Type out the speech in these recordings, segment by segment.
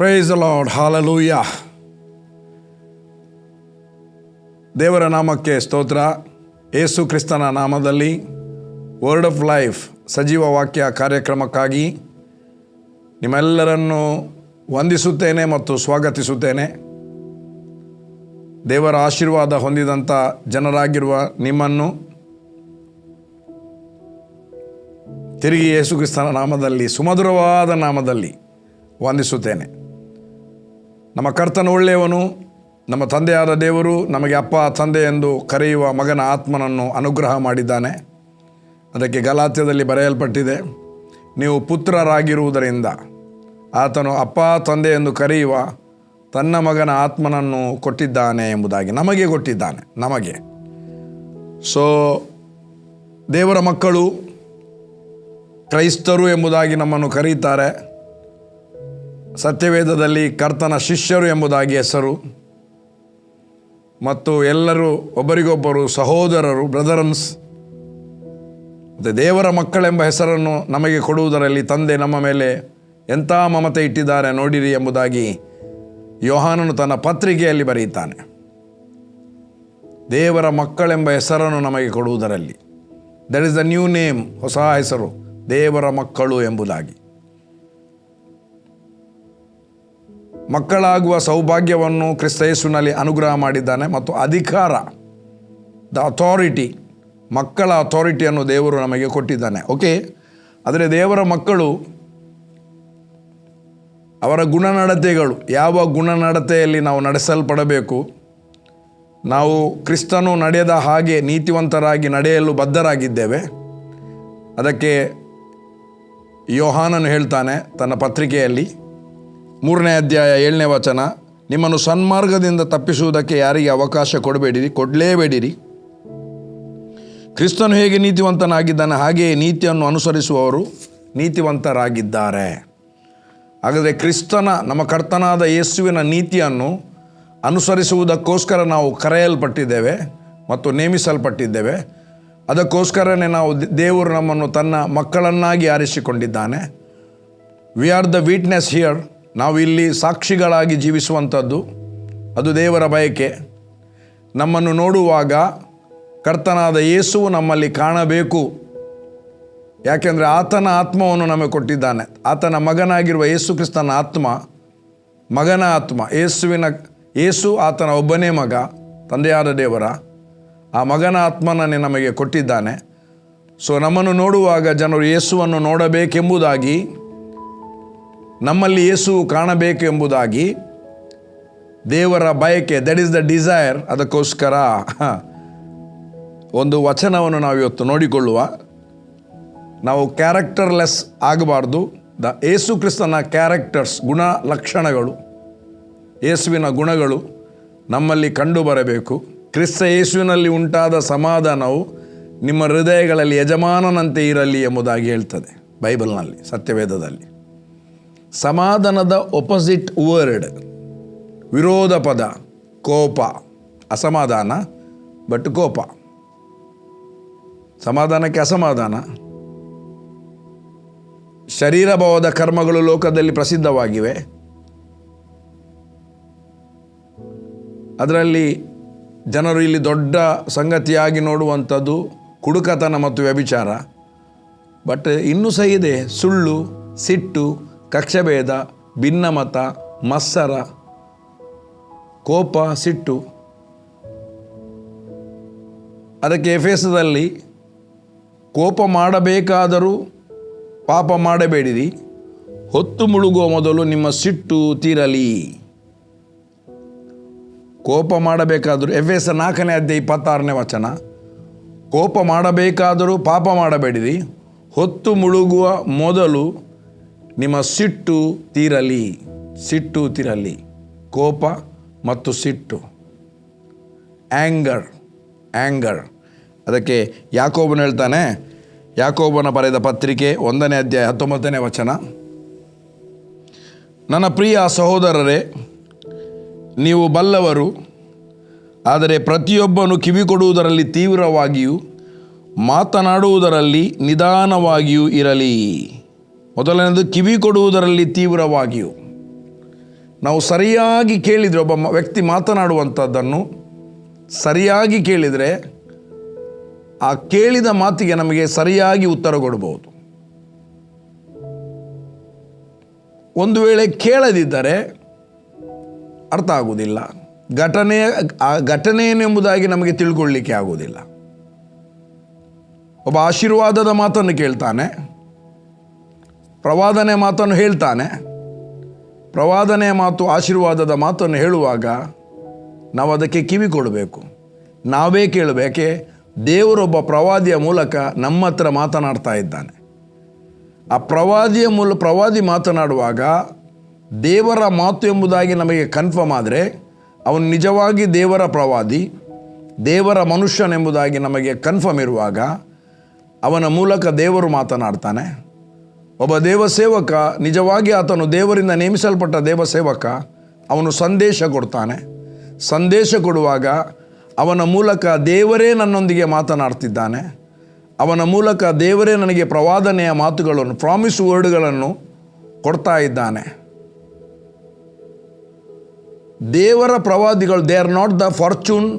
Praise the lord, hallelujah. ದೇವರ ನಾಮಕ್ಕೆ ಸ್ತೋತ್ರ. ಯೇಸು ಕ್ರಿಸ್ತನ ನಾಮದಲ್ಲಿ ವರ್ಡ್ ಆಫ್ ಲೈಫ್ ಸಜೀವ ವಾಕ್ಯ ಕಾರ್ಯಕ್ರಮಕ್ಕಾಗಿ ನಿಮ್ಮೆಲ್ಲರನ್ನು ವಂದಿಸುತ್ತೇನೆ ಮತ್ತು ಸ್ವಾಗತಿಸುತ್ತೇನೆ. ದೇವರ ಆಶೀರ್ವಾದ ಹೊಂದಿದಂಥ ಜನರಾಗಿರುವ ನಿಮ್ಮನ್ನು ತಿರುಗಿ ಯೇಸು ಕ್ರಿಸ್ತನ ನಾಮದಲ್ಲಿ, ಸುಮಧುರವಾದ ನಾಮದಲ್ಲಿ ವಂದಿಸುತ್ತೇನೆ. ನಮ್ಮ ಕರ್ತನ ಒಳ್ಳೆಯವನು, ನಮ್ಮ ತಂದೆಯಾದ ದೇವರು ನಮಗೆ ಅಪ್ಪ ತಂದೆ ಎಂದು ಕರೆಯುವ ಮಗನ ಆತ್ಮನನ್ನು ಅನುಗ್ರಹ ಮಾಡಿದ್ದಾನೆ. ಅದಕ್ಕೆ ಗಲಾತ್ಯದಲ್ಲಿ ಬರೆಯಲ್ಪಟ್ಟಿದೆ, ನೀವು ಪುತ್ರರಾಗಿರುವುದರಿಂದ ಆತನು ಅಪ್ಪ ತಂದೆ ಎಂದು ಕರೆಯುವ ತನ್ನ ಮಗನ ಆತ್ಮನನ್ನು ಕೊಟ್ಟಿದ್ದಾನೆ ಎಂಬುದಾಗಿ. ನಮಗೆ ಕೊಟ್ಟಿದ್ದಾನೆ, ನಮಗೆ. ಸೊ ದೇವರ ಮಕ್ಕಳು, ಕ್ರೈಸ್ತರು ಎಂಬುದಾಗಿ ನಮ್ಮನ್ನು ಕರೆಯುತ್ತಾರೆ. ಸತ್ಯವೇದದಲ್ಲಿ ಕರ್ತನ ಶಿಷ್ಯರು ಎಂಬುದಾಗಿ ಹೆಸರು. ಮತ್ತು ಎಲ್ಲರೂ ಒಬ್ಬರಿಗೊಬ್ಬರು ಸಹೋದರರು, ಬ್ರದರ್ಸ್. ಮತ್ತು ದೇವರ ಮಕ್ಕಳೆಂಬ ಹೆಸರನ್ನು ನಮಗೆ ಕೊಡುವುದರಲ್ಲಿ ತಂದೆ ನಮ್ಮ ಮೇಲೆ ಎಂಥ ಮಮತೆ ಇಟ್ಟಿದ್ದಾರೆ ನೋಡಿರಿ ಎಂಬುದಾಗಿ ಯೋಹಾನನು ತನ್ನ ಪತ್ರಿಕೆಯಲ್ಲಿ ಬರೆಯುತ್ತಾನೆ. ದೇವರ ಮಕ್ಕಳೆಂಬ ಹೆಸರನ್ನು ನಮಗೆ ಕೊಡುವುದರಲ್ಲಿ, that is the new name, ಹೊಸ ಹೆಸರು, ದೇವರ ಮಕ್ಕಳು ಎಂಬುದಾಗಿ. ಮಕ್ಕಳಾಗುವ ಸೌಭಾಗ್ಯವನ್ನು ಕ್ರಿಸ್ತ ಯೇಸುವಿನಲ್ಲಿ ಅನುಗ್ರಹ ಮಾಡಿದ್ದಾನೆ. ಮತ್ತು ಅಧಿಕಾರ, ದ ಅಥಾರಿಟಿ, ಮಕ್ಕಳ ಅಥಾರಿಟಿಯನ್ನು ದೇವರು ನಮಗೆ ಕೊಟ್ಟಿದ್ದಾನೆ. ಓಕೆ, ಆದರೆ ದೇವರ ಮಕ್ಕಳು ಅವರ ಗುಣನಡತೆಗಳು, ಯಾವ ಗುಣನಡತೆಯಲ್ಲಿ ನಾವು ನಡೆಸಲ್ಪಡಬೇಕು, ನಾವು ಕ್ರಿಸ್ತನು ನಡೆದ ಹಾಗೆ ನೀತಿವಂತರಾಗಿ ನಡೆಯಲು ಬದ್ಧರಾಗಿದ್ದೇವೆ. ಅದಕ್ಕೆ ಯೋಹಾನನು ಹೇಳ್ತಾನೆ ತನ್ನ ಪತ್ರಿಕೆಯಲ್ಲಿ 3ನೇ ಅಧ್ಯಾಯ 7ನೇ ವಚನ, ನಿಮ್ಮನ್ನು ಸನ್ಮಾರ್ಗದಿಂದ ತಪ್ಪಿಸುವುದಕ್ಕೆ ಯಾರಿಗೆ ಅವಕಾಶ ಕೊಡಲೇಬೇಡಿರಿ. ಕ್ರಿಸ್ತನು ಹೇಗೆ ನೀತಿವಂತನಾಗಿದ್ದಾನೆ ಹಾಗೆಯೇ ನೀತಿಯನ್ನು ಅನುಸರಿಸುವವರು ನೀತಿವಂತರಾಗಿದ್ದಾರೆ. ಹಾಗಾದರೆ ಕ್ರಿಸ್ತನ, ನಮ್ಮ ಕರ್ತನಾದ ಯೇಸುವಿನ ನೀತಿಯನ್ನು ಅನುಸರಿಸುವುದಕ್ಕೋಸ್ಕರ ನಾವು ಕರೆಯಲ್ಪಟ್ಟಿದ್ದೇವೆ ಮತ್ತು ನೇಮಿಸಲ್ಪಟ್ಟಿದ್ದೇವೆ. ಅದಕ್ಕೋಸ್ಕರನೇ ನಾವು ದೇವರು ನಮ್ಮನ್ನು ತನ್ನ ಮಕ್ಕಳನ್ನಾಗಿ ಆರಿಸಿಕೊಂಡಿದ್ದಾನೆ. We are the witness here. ನಾವು ಇಲ್ಲಿ ಸಾಕ್ಷಿಗಳಾಗಿ ಜೀವಿಸುವಂಥದ್ದು, ಅದು ದೇವರ ಬಯಕೆ. ನಮ್ಮನ್ನು ನೋಡುವಾಗ ಕರ್ತನಾದ ಯೇಸುವು ನಮ್ಮಲ್ಲಿ ಕಾಣಬೇಕು. ಯಾಕೆಂದರೆ ಆತನ ಆತ್ಮವನ್ನು ನಮಗೆ ಕೊಟ್ಟಿದ್ದಾನೆ. ಆತನ ಮಗನಾಗಿರುವ ಯೇಸು ಕ್ರಿಸ್ತನ ಆತ್ಮ, ಮಗನ ಆತ್ಮ, ಯೇಸು ಆತನ ಒಬ್ಬನೇ ಮಗ, ತಂದೆಯಾದ ದೇವರ ಆ ಮಗನ ಆತ್ಮನನ್ನೇ ನಮಗೆ ಕೊಟ್ಟಿದ್ದಾನೆ. ಸೊ ನಮ್ಮನ್ನು ನೋಡುವಾಗ ಜನರು ಯೇಸುವನ್ನು ನೋಡಬೇಕೆಂಬುದಾಗಿ, ನಮ್ಮಲ್ಲಿ ಯೇಸು ಕಾಣಬೇಕು ಎಂಬುದಾಗಿ ದೇವರ ಬಯಕೆ, ದಟ್ ಈಸ್ ದ ಡಿಸೈರ್. ಅದಕ್ಕೋಸ್ಕರ ಒಂದು ವಚನವನ್ನು ನಾವು ಇವತ್ತು ನೋಡಿಕೊಳ್ಳುವ. ನಾವು ಕ್ಯಾರೆಕ್ಟರ್ಲೆಸ್ ಆಗಬಾರ್ದು. ಯೇಸು ಕ್ರಿಸ್ತನ ಕ್ಯಾರೆಕ್ಟರ್ಸ್, ಗುಣ ಲಕ್ಷಣಗಳು, ಯೇಸುವಿನ ಗುಣಗಳು ನಮ್ಮಲ್ಲಿ ಕಂಡು ಬರಬೇಕು. ಕ್ರಿಸ್ತ ಯೇಸುವಿನಲ್ಲಿ ಉಂಟಾದ ಸಮಾಧಾನವು ನಿಮ್ಮ ಹೃದಯಗಳಲ್ಲಿ ಯಜಮಾನನಂತೆ ಇರಲಿ ಎಂಬುದಾಗಿ ಹೇಳ್ತದೆ ಬೈಬಲ್ನಲ್ಲಿ, ಸತ್ಯವೇದದಲ್ಲಿ. ಸಮಾಧಾನದ ಒಪೋಸಿಟ್ ವರ್ಡ್, ವಿರೋಧ ಪದ, ಕೋಪ. ಅಸಮಾಧಾನ ಬಟ್ ಕೋಪ. ಸಮಾಧಾನಕ್ಕೆ ಅಸಮಾಧಾನ. ಶರೀರಭಾವದ ಕರ್ಮಗಳು ಲೋಕದಲ್ಲಿ ಪ್ರಸಿದ್ಧವಾಗಿವೆ. ಅದರಲ್ಲಿ ಜನರು ಇಲ್ಲಿ ದೊಡ್ಡ ಸಂಗತಿಯಾಗಿ ನೋಡುವಂಥದ್ದು ಕುಡುಕತನ ಮತ್ತು ವ್ಯಭಿಚಾರ. ಬಟ್ ಇನ್ನೂ ಸಹ ಇದೆ ಸುಳ್ಳು, ಸಿಟ್ಟು, ಕಕ್ಷಭೇದ, ಭಿನ್ನಮತ, ಮತ್ಸರ, ಕೋಪ, ಸಿಟ್ಟು. ಅದಕ್ಕೆ ಎಫೆಸದಲ್ಲಿ ಕೋಪ ಮಾಡಬೇಕಾದರೂ ಪಾಪ ಮಾಡಬೇಡಿರಿ, ಹೊತ್ತು ಮುಳುಗುವ ಮೊದಲು ನಿಮ್ಮ ಸಿಟ್ಟು ತೀರಲಿ. ಕೋಪ ಮಾಡಬೇಕಾದರೂ, ಎಫೆಸ 4ನೇ ಅಧ್ಯಾಯ 26ನೇ ವಚನ, ಕೋಪ ಮಾಡಬೇಕಾದರೂ ಪಾಪ ಮಾಡಬೇಡಿರಿ, ಹೊತ್ತು ಮುಳುಗುವ ಮೊದಲು ನಿಮ್ಮ ಸಿಟ್ಟು ತೀರಲಿ. ಸಿಟ್ಟು ತೀರಲಿ. ಕೋಪ ಮತ್ತು ಸಿಟ್ಟು, ಆ್ಯಂಗರ್. ಅದಕ್ಕೆ ಯಾಕೋಬನು ಹೇಳ್ತಾನೆ, ಯಾಕೋಬನ ಬರೆದ ಪತ್ರಿಕೆ 1ನೇ ಅಧ್ಯಾಯ 19ನೇ ವಚನ, ನನ್ನ ಪ್ರಿಯ ಸಹೋದರರೇ, ನೀವು ಬಲ್ಲವರು, ಆದರೆ ಪ್ರತಿಯೊಬ್ಬನು ಕಿವಿಕೊಡುವುದರಲ್ಲಿ ತೀವ್ರವಾಗಿಯೂ ಮಾತನಾಡುವುದರಲ್ಲಿ ನಿಧಾನವಾಗಿಯೂ ಇರಲಿ. ಮೊದಲನೇದು ಕಿವಿ ಕೊಡುವುದರಲ್ಲಿ ತೀವ್ರವಾಗಿಯೂ. ನಾವು ಸರಿಯಾಗಿ ಕೇಳಿದರೆ, ಒಬ್ಬ ವ್ಯಕ್ತಿ ಮಾತನಾಡುವಂಥದ್ದನ್ನು ಸರಿಯಾಗಿ ಕೇಳಿದರೆ ಆ ಕೇಳಿದ ಮಾತಿಗೆ ನಮಗೆ ಸರಿಯಾಗಿ ಉತ್ತರ ಕೊಡಬಹುದು. ಒಂದು ವೇಳೆ ಕೇಳದಿದ್ದರೆ ಅರ್ಥ ಆಗುವುದಿಲ್ಲ, ಘಟನೆ ಏನೆಂಬುದಾಗಿ ನಮಗೆ ತಿಳ್ಕೊಳ್ಳಿಕ್ಕೆ ಆಗುವುದಿಲ್ಲ. ಒಬ್ಬ ಆಶೀರ್ವಾದದ ಮಾತನ್ನು ಕೇಳ್ತಾನೆ, ಪ್ರವಾದನೆ ಮಾತನ್ನು ಹೇಳ್ತಾನೆ. ಪ್ರವಾದನೆಯ ಮಾತು, ಆಶೀರ್ವಾದದ ಮಾತನ್ನು ಹೇಳುವಾಗ ನಾವು ಅದಕ್ಕೆ ಕಿವಿ ಕೊಡಬೇಕು. ನಾವೇ ಕೇಳಬೇಕೆ? ದೇವರೊಬ್ಬ ಪ್ರವಾದಿಯ ಮೂಲಕ ನಮ್ಮ ಹತ್ರ ಮಾತನಾಡ್ತಾ ಇದ್ದಾನೆ. ಆ ಪ್ರವಾದಿ ಮಾತನಾಡುವಾಗ ದೇವರ ಮಾತು ಎಂಬುದಾಗಿ ನಮಗೆ ಕನ್ಫರ್ಮ್ ಆದರೆ ಅವನು ನಿಜವಾಗಿ ದೇವರ ಪ್ರವಾದಿ, ದೇವರ ಮನುಷ್ಯನೆಂಬುದಾಗಿ ನಮಗೆ ಕನ್ಫರ್ಮ್ ಇರುವಾಗ ಅವನ ಮೂಲಕ ದೇವರು ಮಾತನಾಡ್ತಾನೆ. ಒಬ್ಬ ದೇವಸೇವಕ, ನಿಜವಾಗಿ ಆತನು ದೇವರಿಂದ ನೇಮಿಸಲ್ಪಟ್ಟ ದೇವಸೇವಕ, ಅವನು ಸಂದೇಶ ಕೊಡ್ತಾನೆ. ಸಂದೇಶ ಕೊಡುವಾಗ ಅವನ ಮೂಲಕ ದೇವರೇ ನನ್ನೊಂದಿಗೆ ಮಾತನಾಡ್ತಿದ್ದಾನೆ. ಅವನ ಮೂಲಕ ದೇವರೇ ನನಗೆ ಪ್ರವಾದನೆಯ ಮಾತುಗಳನ್ನು, ಪ್ರಾಮಿಸ್ ವರ್ಡ್ಗಳನ್ನು ಕೊಡ್ತಾ ಇದ್ದಾನೆ. ದೇವರ ಪ್ರವಾದಿಗಳು, they are not the fortune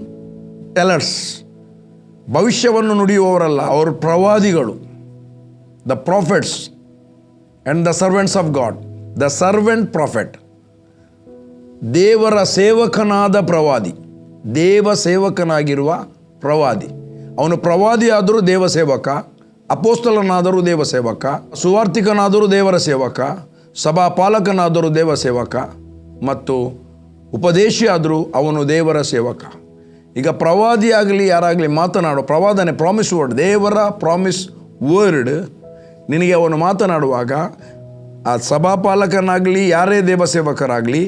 tellers, ಭವಿಷ್ಯವನ್ನು ನುಡಿಯುವವರಲ್ಲ, ಅವರು ಪ್ರವಾದಿಗಳು. The prophets and the servants of God, the servant prophet, ದೇವರ ಸೇವಕನಾದ ಪ್ರವಾದಿ, ದೇವ ಸೇವಕನಾಗಿರುವ ಪ್ರವಾದಿ. ಅವನು ಪ್ರವಾದಿ ಆದರೂ ದೇವಸೇವಕ, ಅಪೋಸ್ತಲನಾದರೂ ದೇವಸೇವಕ, ಸುವಾರ್ತಿಕನಾದರೂ ದೇವರ ಸೇವಕ, ಸಭಾಪಾಲಕನಾದರೂ ದೇವಸೇವಕ ಮತ್ತು ಉಪದೇಶಿ ಆದರೂ ಅವನು ದೇವರ ಸೇವಕ. ಈಗ ಪ್ರವಾದಿಯಾಗಲಿ ಯಾರಾಗಲಿ ಮಾತನಾಡೋ ಪ್ರವಾದನೆ, ಪ್ರಾಮಿಸ್ ವರ್ಡ್, ದೇವರ ಪ್ರಾಮಿಸ್ ವರ್ಡ್ ನಿನಗೆ ಅವನು ಮಾತನಾಡುವಾಗ ಆ ಸಭಾಪಾಲಕನಾಗಲಿ ಯಾರೇ ದೇವಸೇವಕರಾಗಲಿ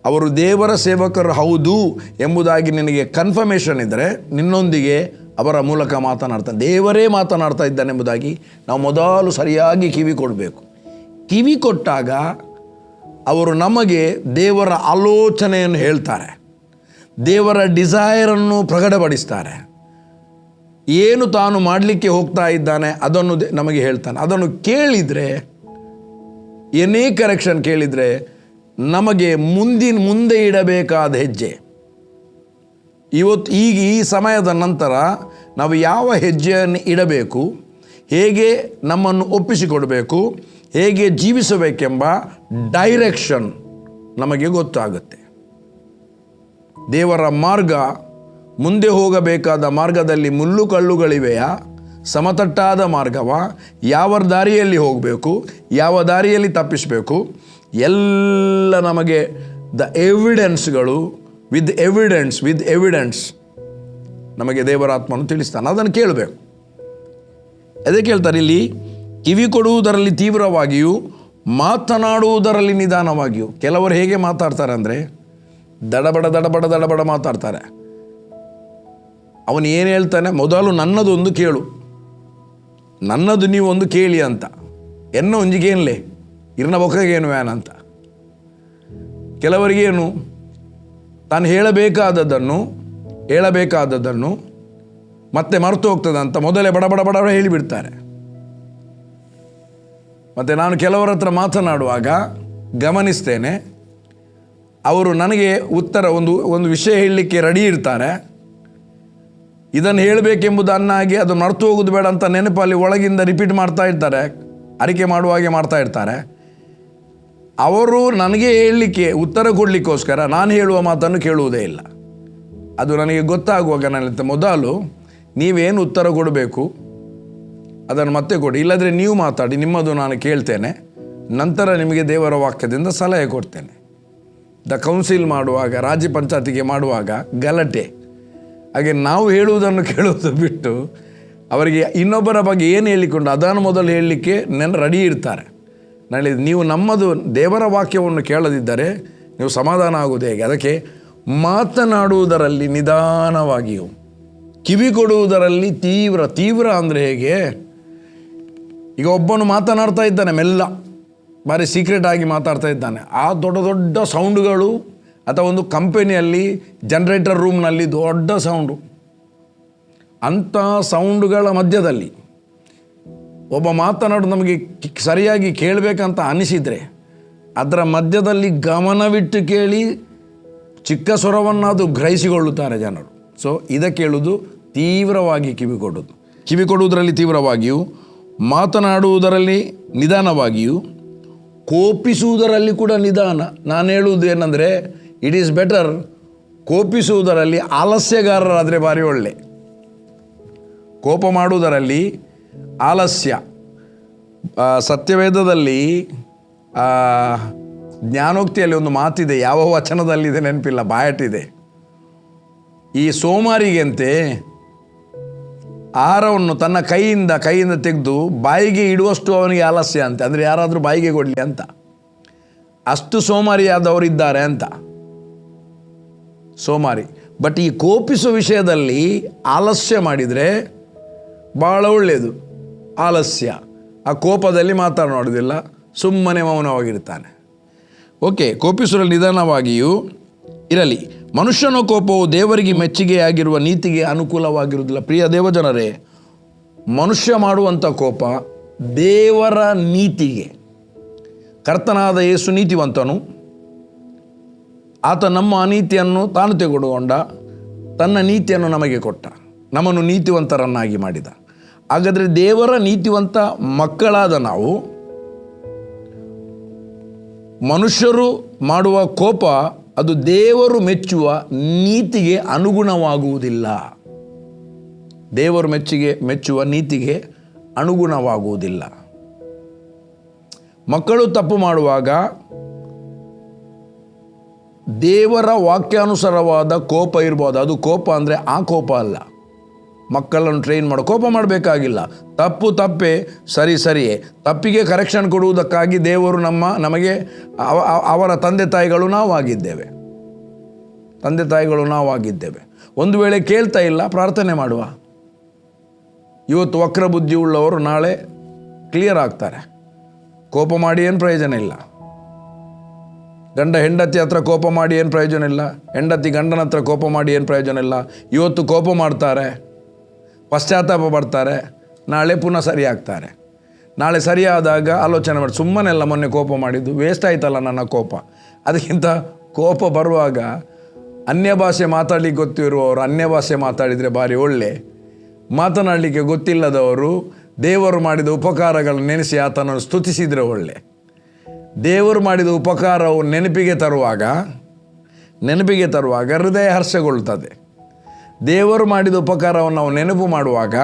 ಅವರು ದೇವರ ಸೇವಕರು ಹೌದು ಎಂಬುದಾಗಿ ನಿನಗೆ ಕನ್ಫರ್ಮೇಷನ್ ಇದ್ದರೆ ನಿನ್ನೊಂದಿಗೆ ಅವರ ಮೂಲಕ ಮಾತನಾಡ್ತಾನೆ. ದೇವರೇ ಮಾತನಾಡ್ತಾ ಇದ್ದಾನೆಂಬುದಾಗಿ ನಾವು ಮೊದಲು ಸರಿಯಾಗಿ ಕಿವಿ ಕೊಡಬೇಕು. ಕಿವಿ ಕೊಟ್ಟಾಗ ಅವರು ನಮಗೆ ದೇವರ ಆಲೋಚನೆಯನ್ನು ಹೇಳ್ತಾರೆ, ದೇವರ ಡಿಸೈರನ್ನು ಪ್ರಕಟಪಡಿಸ್ತಾರೆ. ಏನು ತಾನು ಮಾಡಲಿಕ್ಕೆ ಹೋಗ್ತಾ ಇದ್ದಾನೆ ಅದನ್ನು ನಮಗೆ ಹೇಳ್ತಾನೆ. ಅದನ್ನು ಕೇಳಿದರೆ, ಏನೇ ಕರೆಕ್ಷನ್ ಕೇಳಿದರೆ ನಮಗೆ ಮುಂದೆ ಇಡಬೇಕಾದ ಹೆಜ್ಜೆ. ಈಗ ಈ ಸಮಯದ ನಂತರ ನಾವು ಯಾವ ಹೆಜ್ಜೆಯನ್ನು ಇಡಬೇಕು, ಹೇಗೆ ನಮ್ಮನ್ನು ಒಪ್ಪಿಸಿಕೊಡಬೇಕು, ಹೇಗೆ ಜೀವಿಸಬೇಕೆಂಬ ಡೈರೆಕ್ಷನ್ ನಮಗೆ ಗೊತ್ತಾಗುತ್ತೆ. ದೇವರ ಮಾರ್ಗ, ಮುಂದೆ ಹೋಗಬೇಕಾದ ಮಾರ್ಗದಲ್ಲಿ ಮುಳ್ಳು ಕಲ್ಲುಗಳಿವೆಯಾ, ಸಮತಟ್ಟಾದ ಮಾರ್ಗವ, ಯಾವ ದಾರಿಯಲ್ಲಿ ಹೋಗಬೇಕು, ಯಾವ ದಾರಿಯಲ್ಲಿ ತಪ್ಪಿಸಬೇಕು, ಎಲ್ಲ ನಮಗೆ ಎವಿಡೆನ್ಸ್ಗಳು ವಿತ್ ಎವಿಡೆನ್ಸ್ ನಮಗೆ ದೇವರಾತ್ಮನು ತಿಳಿಸ್ತಾನೆ. ಅದನ್ನು ಕೇಳಬೇಕು. ಅದಕ್ಕೆ ಹೇಳ್ತಾರೆ ಇಲ್ಲಿ, ಕಿವಿ ಕೊಡುವುದರಲ್ಲಿ ತೀವ್ರವಾಗಿಯೂ ಮಾತನಾಡುವುದರಲ್ಲಿ ನಿಧಾನವಾಗಿಯೂ. ಕೆಲವರು ಹೇಗೆ ಮಾತಾಡ್ತಾರೆ ಅಂದರೆ ದಡಬಡ ಮಾತಾಡ್ತಾರೆ. ಅವನು ಏನು ಹೇಳ್ತಾನೆ, ಮೊದಲು ನನ್ನದೊಂದು ಕೇಳು, ನನ್ನದು ನೀವು ಒಂದು ಕೇಳಿ ಅಂತ. ಎನ್ನ ಒಂಜಿಗೇನ್ಲೆ ಇರ್ನ ಬೊಕ್ಕಗೇನು ವ್ಯಾನ್ ಅಂತ. ಕೆಲವರಿಗೇನು ತಾನು ಹೇಳಬೇಕಾದದ್ದನ್ನು ಮತ್ತೆ ಮರೆತು ಹೋಗ್ತದೆ ಅಂತ ಮೊದಲೇ ಬಡ ಹೇಳಿಬಿಡ್ತಾರೆ. ಮತ್ತು ನಾನು ಕೆಲವರ ಹತ್ರ ಮಾತನಾಡುವಾಗ ಗಮನಿಸ್ತೇನೆ, ಅವರು ನನಗೆ ಉತ್ತರ ಒಂದು ವಿಷಯ ಹೇಳಲಿಕ್ಕೆ ರೆಡಿ ಇರ್ತಾರೆ. ಇದನ್ನು ಹೇಳಬೇಕೆಂಬುದನ್ನಾಗಿ ಅದು ಮರೆತು ಹೋಗೋದು ಬೇಡ ಅಂತ ನೆನಪಲ್ಲಿ ಒಳಗಿಂದ ರಿಪೀಟ್ ಮಾಡ್ತಾ ಇರ್ತಾರೆ, ಅರಿಕೆ ಮಾಡುವಾಗೆ ಮಾಡ್ತಾ ಇರ್ತಾರೆ. ಅವರು ನನಗೆ ಹೇಳಲಿಕ್ಕೆ, ಉತ್ತರ ಕೊಡಲಿಕ್ಕೋಸ್ಕರ ನಾನು ಹೇಳುವ ಮಾತನ್ನು ಕೇಳುವುದೇ ಇಲ್ಲ. ಅದು ನನಗೆ ಗೊತ್ತಾಗುವಾಗ ನಾನು ಮೊದಲು ನೀವೇನು ಉತ್ತರ ಕೊಡಬೇಕು ಅದನ್ನು ಮತ್ತೆ ಕೊಡಿ, ಇಲ್ಲದ್ರೆ ನೀವು ಮಾತಾಡಿ, ನಿಮ್ಮದು ನಾನು ಕೇಳ್ತೇನೆ, ನಂತರ ನಿಮಗೆ ದೇವರ ವಾಕ್ಯದಿಂದ ಸಲಹೆ ಕೊಡ್ತೇನೆ. ಕೌನ್ಸಿಲ್ ಮಾಡುವಾಗ, ರಾಜ್ಯ ಪಂಚಾಯತಿಗೆ ಮಾಡುವಾಗ ಗಲಾಟೆ. ಹಾಗೆ ನಾವು ಹೇಳುವುದನ್ನು ಕೇಳುವುದು ಬಿಟ್ಟು ಅವರಿಗೆ ಇನ್ನೊಬ್ಬರ ಬಗ್ಗೆ ಏನು ಹೇಳಿಕೊಂಡು ಅದನ್ನು ಮೊದಲು ಹೇಳಲಿಕ್ಕೆ ರೆಡಿ ಇರ್ತಾರೆ. ನಾಳೆ ನೀವು ನಮ್ಮದು ದೇವರ ವಾಕ್ಯವನ್ನು ಕೇಳದಿದ್ದರೆ ನೀವು ಸಮಾಧಾನ ಆಗುವುದು ಹೇಗೆ? ಅದಕ್ಕೆ ಮಾತನಾಡುವುದರಲ್ಲಿ ನಿಧಾನವಾಗಿಯೂ, ಕಿವಿ ಕೊಡುವುದರಲ್ಲಿ ತೀವ್ರ ಅಂದರೆ ಹೇಗೆ? ಈಗ ಒಬ್ಬನು ಮಾತನಾಡ್ತಾ ಇದ್ದಾನೆ, ಮೆಲ್ಲ, ಭಾರಿ ಸೀಕ್ರೆಟ್ ಆಗಿ ಮಾತಾಡ್ತಾ ಇದ್ದಾನೆ. ಆ ದೊಡ್ಡ ಸೌಂಡುಗಳು, ಅಥವಾ ಒಂದು ಕಂಪನಿಯಲ್ಲಿ ಜನರೇಟರ್ ರೂಮ್ನಲ್ಲಿ ದೊಡ್ಡ ಸೌಂಡು, ಅಂಥ ಸೌಂಡುಗಳ ಮಧ್ಯದಲ್ಲಿ ಒಬ್ಬ ಮಾತನಾಡೋದು ನಮಗೆ ಸರಿಯಾಗಿ ಕೇಳಬೇಕಂತ ಅನಿಸಿದರೆ ಅದರ ಮಧ್ಯದಲ್ಲಿ ಗಮನವಿಟ್ಟು ಕೇಳಿ ಚಿಕ್ಕ ಸ್ವರವನ್ನಾದು ಗ್ರಹಿಸಿಕೊಳ್ಳುತ್ತಾರೆ ಜನರು. ಸೊ ಇದಕ್ಕೆ ಹೇಳುವುದು ತೀವ್ರವಾಗಿ ಕಿವಿ ಕೊಡುವುದರಲ್ಲಿ ತೀವ್ರವಾಗಿಯೂ, ಮಾತನಾಡುವುದರಲ್ಲಿ ನಿಧಾನವಾಗಿಯೂ, ಕೋಪಿಸುವುದರಲ್ಲಿ ಕೂಡ ನಿಧಾನ. ನಾನು ಹೇಳುವುದು ಏನಂದರೆ, ಇಟ್ ಈಸ್ ಬೆಟರ್ ಕೋಪಿಸುವುದರಲ್ಲಿ ಆಲಸ್ಯಗಾರರಾದರೆ ಭಾರಿ ಒಳ್ಳೆ. ಕೋಪ ಮಾಡುವುದರಲ್ಲಿ ಆಲಸ್ಯ. ಸತ್ಯವೇದದಲ್ಲಿ ಜ್ಞಾನೋಕ್ತಿಯಲ್ಲಿ ಒಂದು ಮಾತಿದೆ, ಯಾವ ವಚನದಲ್ಲಿದೆ ನೆನಪಿಲ್ಲ, ಬಾಯಟಿದೆ. ಈ ಸೋಮಾರಿಗೆಂತೆ ಆಹಾರವನ್ನು ತನ್ನ ಕೈಯಿಂದ ತೆಗೆದು ಬಾಯಿಗೆ ಇಡುವಷ್ಟು ಅವನಿಗೆ ಆಲಸ್ಯ ಅಂತೆ. ಅಂದರೆ ಯಾರಾದರೂ ಬಾಯಿಗೆ ಕೊಡಲಿ ಅಂತ, ಅಷ್ಟು ಸೋಮಾರಿಯಾದವರಿದ್ದಾರೆ ಅಂತ. ಸೋಮಾರಿ. ಬಟ್ ಈ ಕೋಪಿಸುವ ವಿಷಯದಲ್ಲಿ ಆಲಸ್ಯ ಮಾಡಿದರೆ ಭಾಳ ಒಳ್ಳೆಯದು. ಆಲಸ್ಯ, ಆ ಕೋಪದಲ್ಲಿ ಮಾತನಾಡೋದಿಲ್ಲ, ಸುಮ್ಮನೆ ಮೌನವಾಗಿರ್ತಾನೆ. ಓಕೆ, ಕೋಪಿಸುವ ನಿಧಾನವಾಗಿಯೂ ಇರಲಿ. ಮನುಷ್ಯನ ಕೋಪವು ದೇವರಿಗೆ ಮೆಚ್ಚುಗೆಯಾಗಿರುವ ನೀತಿಗೆ ಅನುಕೂಲವಾಗಿರುವುದಿಲ್ಲ. ಪ್ರಿಯ ದೇವಜನರೇ, ಮನುಷ್ಯ ಮಾಡುವಂಥ ಕೋಪ ದೇವರ ನೀತಿಗೆ. ಕರ್ತನಾದ ಯೇಸು ನೀತಿವಂತನು. ಆತ ನಮ್ಮ ಅನೀತಿಯನ್ನು ತಾನು ತೆಗೆದುಕೊಂಡ, ತನ್ನ ನೀತಿಯನ್ನು ನಮಗೆ ಕೊಟ್ಟ, ನಮ್ಮನ್ನು ನೀತಿವಂತರನ್ನಾಗಿ ಮಾಡಿದ. ಹಾಗಾದರೆ ದೇವರ ನೀತಿವಂತ ಮಕ್ಕಳಾದ ನಾವು ಮನುಷ್ಯರು ಮಾಡುವ ಕೋಪ ಅದು ದೇವರು ಮೆಚ್ಚುವ ನೀತಿಗೆ ಅನುಗುಣವಾಗುವುದಿಲ್ಲ. ದೇವರು ಮೆಚ್ಚುವ ನೀತಿಗೆ ಅನುಗುಣವಾಗುವುದಿಲ್ಲ. ಮಕ್ಕಳು ತಪ್ಪು ಮಾಡುವಾಗ ದೇವರ ವಾಕ್ಯಾನುಸಾರವಾದ ಕೋಪ ಇರ್ಬೋದು. ಅದು ಕೋಪ ಅಂದರೆ ಆ ಕೋಪ ಅಲ್ಲ. ಮಕ್ಕಳನ್ನು ಟ್ರೈನ್ ಮಾಡೋ ಕೋಪ ಮಾಡಬೇಕಾಗಿಲ್ಲ. ತಪ್ಪೇ, ಸರಿಯೇ. ತಪ್ಪಿಗೆ ಕರೆಕ್ಷನ್ ಕೊಡುವುದಕ್ಕಾಗಿ ದೇವರು ನಮಗೆ ಅವರ ತಂದೆ ತಾಯಿಗಳು ನಾವಾಗಿದ್ದೇವೆ. ಒಂದು ವೇಳೆ ಕೇಳ್ತಾ ಇಲ್ಲ, ಪ್ರಾರ್ಥನೆ ಮಾಡುವ. ಇವತ್ತು ವಕ್ರ ಬುದ್ಧಿ ಉಳ್ಳವರು ನಾಳೆ ಕ್ಲಿಯರ್ ಆಗ್ತಾರೆ. ಕೋಪ ಮಾಡಿ ಏನು ಪ್ರಯೋಜನ ಇಲ್ಲ. ಗಂಡ ಹೆಂಡತಿ ಹತ್ರ ಕೋಪ ಮಾಡಿ ಏನು ಪ್ರಯೋಜನ ಇಲ್ಲ. ಹೆಂಡತಿ ಗಂಡನ ಹತ್ರ ಕೋಪ ಮಾಡಿ ಏನು ಪ್ರಯೋಜನ ಇಲ್ಲ. ಇವತ್ತು ಕೋಪ ಮಾಡ್ತಾರೆ, ಪಶ್ಚಾತ್ತಾಪ ಪಡ್ತಾರೆ, ನಾಳೆ ಪುನಃ ಸರಿಯಾಗ್ತಾರೆ. ನಾಳೆ ಸರಿಯಾದಾಗ ಆಲೋಚನೆ ಮಾಡಿ, ಸುಮ್ಮನೆಲ್ಲ ಮೊನ್ನೆ ಕೋಪ ಮಾಡಿದ್ದು ವೇಸ್ಟ್ ಆಯ್ತಲ್ಲ ನನ್ನ ಕೋಪ. ಅದಕ್ಕಿಂತ ಕೋಪ ಬರುವಾಗ ಅನ್ಯ ಭಾಷೆ ಮಾತಾಡಲಿಕ್ಕೆ ಗೊತ್ತಿರುವವರು ಅನ್ಯ ಭಾಷೆ ಮಾತಾಡಿದರೆ ಭಾರಿ ಒಳ್ಳೆ. ಮಾತನಾಡಲಿಕ್ಕೆ ಗೊತ್ತಿಲ್ಲದವರು ದೇವರು ಮಾಡಿದ ಉಪಕಾರಗಳನ್ನು ನೆನೆಸಿ ಆತನನ್ನು ಸ್ತುತಿಸಿದರೆ ಒಳ್ಳೆ. ದೇವರು ಮಾಡಿದ ಉಪಕಾರವು ನೆನಪಿಗೆ ತರುವಾಗ ಹೃದಯ ಹರ್ಷಗೊಳ್ಳುತ್ತದೆ. ದೇವರು ಮಾಡಿದ ಉಪಕಾರವನ್ನು ನಾವು ನೆನಪು ಮಾಡುವಾಗ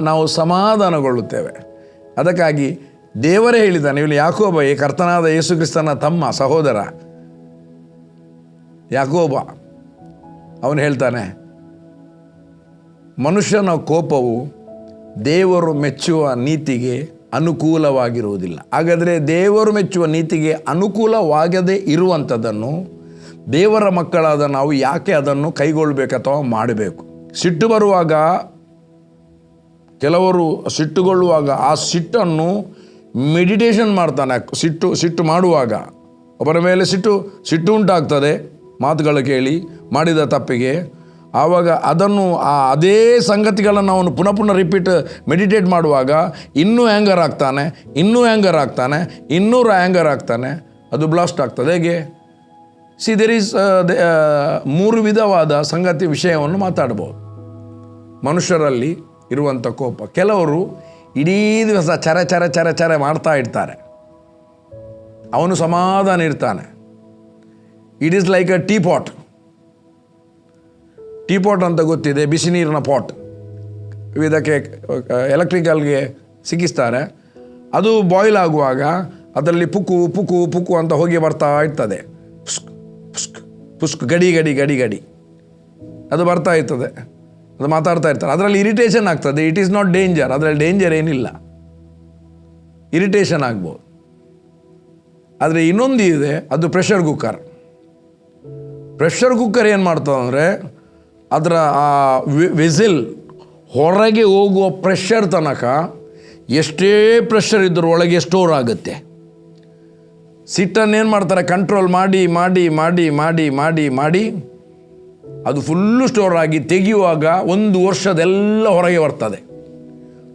ನಾವು ಸಮಾಧಾನಗೊಳ್ಳುತ್ತೇವೆ. ಅದಕ್ಕಾಗಿ ದೇವರೇ ಹೇಳಿದ್ದಾನೆ, ಇಲ್ಲಿ ಯಾಕೋಬ, ಕರ್ತನಾದ ಯೇಸು ಕ್ರಿಸ್ತನ ತಮ್ಮ ಸಹೋದರ ಯಾಕೋಬ, ಅವನು ಹೇಳ್ತಾನೆ, ಮನುಷ್ಯನ ಕೋಪವು ದೇವರು ಮೆಚ್ಚುವ ನೀತಿಗೆ ಅನುಕೂಲವಾಗಿರುವುದಿಲ್ಲ. ಹಾಗಾದರೆ ದೇವರು ಮೆಚ್ಚುವ ನೀತಿಗೆ ಅನುಕೂಲವಾಗದೇ ಇರುವಂಥದ್ದನ್ನು ದೇವರ ಮಕ್ಕಳಾದ ನಾವು ಯಾಕೆ ಅದನ್ನು ಕೈಗೊಳ್ಳಬೇಕು ಅಥವಾ ಮಾಡಬೇಕು? ಸಿಟ್ಟು ಬರುವಾಗ, ಕೆಲವರು ಸಿಟ್ಟುಗೊಳ್ಳುವಾಗ ಆ ಸಿಟ್ಟನ್ನು ಮೆಡಿಟೇಷನ್ ಮಾಡ್ತಾನೆ. ಸಿಟ್ಟು ಮಾಡುವಾಗ ಒಬ್ಬರ ಮೇಲೆ ಸಿಟ್ಟು ಉಂಟಾಗ್ತದೆ, ಮಾತುಗಳು ಕೇಳಿ ಮಾಡಿದ ತಪ್ಪಿಗೆ. ಆವಾಗ ಅದನ್ನು ಅದೇ ಸಂಗತಿಗಳನ್ನು ಅವನು ಪುನಃ ಮೆಡಿಟೇಟ್ ಮಾಡುವಾಗ ಇನ್ನೂ ಆ್ಯಂಗರ್ ಆಗ್ತಾನೆ, ಇನ್ನೂರು ಆ್ಯಂಗರ್ ಆಗ್ತಾನೆ, ಅದು ಬ್ಲಾಸ್ಟ್ ಆಗ್ತದೆ. ಹೇಗೆ? ದೇರ್ ಈಸ್ 3 ವಿಧವಾದ ವಿಷಯವನ್ನು ಮಾತಾಡ್ಬೋದು ಮನುಷ್ಯರಲ್ಲಿ ಇರುವಂಥ ಕೋಪ. ಕೆಲವರು ಇಡೀ ದಿವಸ ಚರ ಮಾಡ್ತಾ ಇರ್ತಾರೆ, ಅವನು ಸಮಾಧಾನ ಇರ್ತಾನೆ. It is like a tea pot ಅಂತ ಗೊತ್ತಿದೆ, ಬಿಸಿ ನೀರಿನ ಪಾಟ್. ಇದಕ್ಕೆ ಎಲೆಕ್ಟ್ರಿಕಲ್ಗೆ ಸಿಕ್ಕಿಸ್ತಾರೆ. ಅದು ಬಾಯ್ಲ್ ಆಗುವಾಗ ಅದರಲ್ಲಿ ಪುಕ್ಕು ಅಂತ ಹೋಗಿ ಬರ್ತಾ ಇರ್ತದೆ. ಪುಸ್ಕ್ ಗಡಿ ಅದು ಬರ್ತಾ ಇರ್ತದೆ, ಅದು ಮಾತಾಡ್ತಾ ಇರ್ತಾರೆ. ಅದರಲ್ಲಿ ಇರಿಟೇಷನ್ ಆಗ್ತದೆ. ಇಟ್ ಈಸ್ ನಾಟ್ ಡೇಂಜರ್, ಅದರಲ್ಲಿ ಡೇಂಜರ್ ಏನಿಲ್ಲ, ಇರಿಟೇಷನ್ ಆಗ್ಬೋದು. ಆದರೆ ಇನ್ನೊಂದು ಇದೆ, ಅದು ಪ್ರೆಷರ್ ಕುಕ್ಕರ್ ಏನು ಮಾಡ್ತದೆ ಅಂದರೆ, ಅದರ ಆ ವಿಸಿಲ್ ಹೊರಗೆ ಹೋಗುವ ಪ್ರೆಷರ್ ತನಕ ಎಷ್ಟೇ ಪ್ರೆಷರ್ ಇದ್ದರೂ ಒಳಗೆ ಸ್ಟೋರ್ ಆಗುತ್ತೆ. ಸಿಟ್ಟನ್ನೇನು ಮಾಡ್ತಾರೆ, ಕಂಟ್ರೋಲ್ ಮಾಡಿ ಅದು ಫುಲ್ಲು ಸ್ಟೋರ್ ಆಗಿ ತೆಗೆಯುವಾಗ 1 ವರ್ಷದೆಲ್ಲ ಹೊರಗೆ ಬರ್ತದೆ.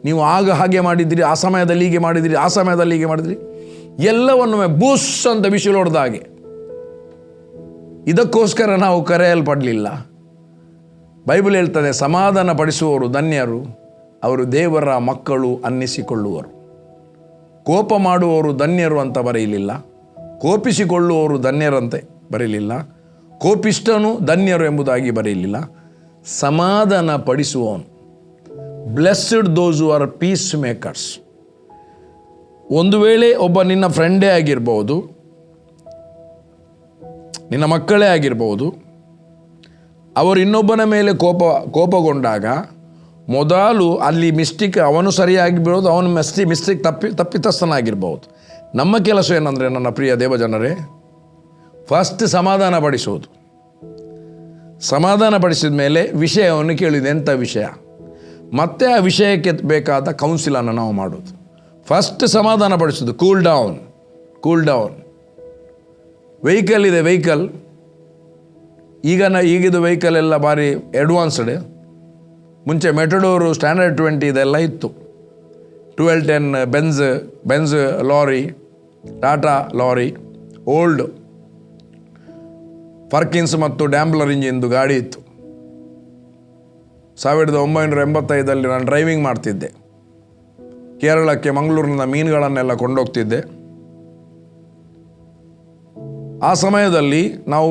ನೀವು ಹಾಗೆ ಮಾಡಿದಿರಿ, ಆ ಸಮಯದಲ್ಲಿ ಹೀಗೆ ಮಾಡಿದಿರಿ, ಎಲ್ಲವನ್ನೊಮ್ಮೆ ಬೂಸ್ ಅಂತ ಬಿಸಿಲು ಹೊಡೆದ ಹಾಗೆ. ಇದಕ್ಕೋಸ್ಕರ ನಾವು ಕರೆಯಲ್ಪಡಲಿಲ್ಲ. ಬೈಬಲ್ ಹೇಳ್ತದೆ, ಸಮಾಧಾನ ಪಡಿಸುವವರು ಧನ್ಯರು, ಅವರು ದೇವರ ಮಕ್ಕಳು ಅನ್ನಿಸಿಕೊಳ್ಳುವರು. ಕೋಪ ಮಾಡುವವರು ಧನ್ಯರು ಅಂತ ಬರೆಯಲಿಲ್ಲ, ಕೋಪಿಸಿಕೊಳ್ಳುವವರು ಧನ್ಯರಂತೆ ಬರೆಯಲಿಲ್ಲ, ಕೋಪಿಷ್ಟನು ಧನ್ಯರು ಎಂಬುದಾಗಿ ಬರೆಯಲಿಲ್ಲ. ಸಮಾಧಾನ ಪಡಿಸುವವನು, blessed those who are peace makers. ಒಂದು ವೇಳೆ ಒಬ್ಬ ನಿನ್ನ ಫ್ರೆಂಡೇ ಆಗಿರ್ಬೋದು, ನಿನ್ನ ಮಕ್ಕಳೇ ಆಗಿರ್ಬೋದು, ಅವರು ಇನ್ನೊಬ್ಬನ ಮೇಲೆ ಕೋಪಗೊಂಡಾಗ ಮೊದಲು ಅಲ್ಲಿ ಮಿಸ್ಟೇಕ್ ಅವನು ಸರಿಯಾಗಿರ್ಬೋದು, ಅವನು ಮಿಸ್ಟೇಕ್ ತಪ್ಪಿತಸ್ಥನಾಗಿರ್ಬೋದು. ನಮ್ಮ ಕೆಲಸ ಏನಂದರೆ, ನನ್ನ ಪ್ರಿಯ ದೇವಜನರೇ, ಫಸ್ಟ್ ಸಮಾಧಾನ ಪಡಿಸೋದು. ಸಮಾಧಾನ ಪಡಿಸಿದ ಮೇಲೆ ವಿಷಯವನ್ನು ಕೇಳಿದೆ, ಎಂಥ ವಿಷಯ, ಮತ್ತೆ ಆ ವಿಷಯಕ್ಕೆ ಬೇಕಾದ ಕೌನ್ಸಿಲನ್ನು ನಾವು ಮಾಡೋದು. ಫಸ್ಟ್ ಸಮಾಧಾನ ಪಡಿಸೋದು, ಕೂಲ್ ಡೌನ್. ವೆಹಿಕಲ್ ಇದೆ, ಈಗಿದು ವೆಹಿಕಲ್ ಎಲ್ಲ ಭಾರಿ ಅಡ್ವಾನ್ಸ್ಡ್. ಮುಂಚೆ ಮೆಟಡೋರು, ಸ್ಟ್ಯಾಂಡರ್ಡ್ 20 ಇದೆಲ್ಲ ಇತ್ತು. 1210 Benz lorry, Tata lorry, old Perkins ಮತ್ತು ಡ್ಯಾಂಬ್ಲರ್ ಇಂಜಿನ್ದು ಗಾಡಿ ಇತ್ತು. 1985 ನಾನು ಡ್ರೈವಿಂಗ್ ಮಾಡ್ತಿದ್ದೆ. ಕೇರಳಕ್ಕೆ, ಮಂಗಳೂರಿನ ಮೀನುಗಳನ್ನೆಲ್ಲ ಕೊಂಡೋಗ್ತಿದ್ದೆ. ಆ ಸಮಯದಲ್ಲಿ ನಾವು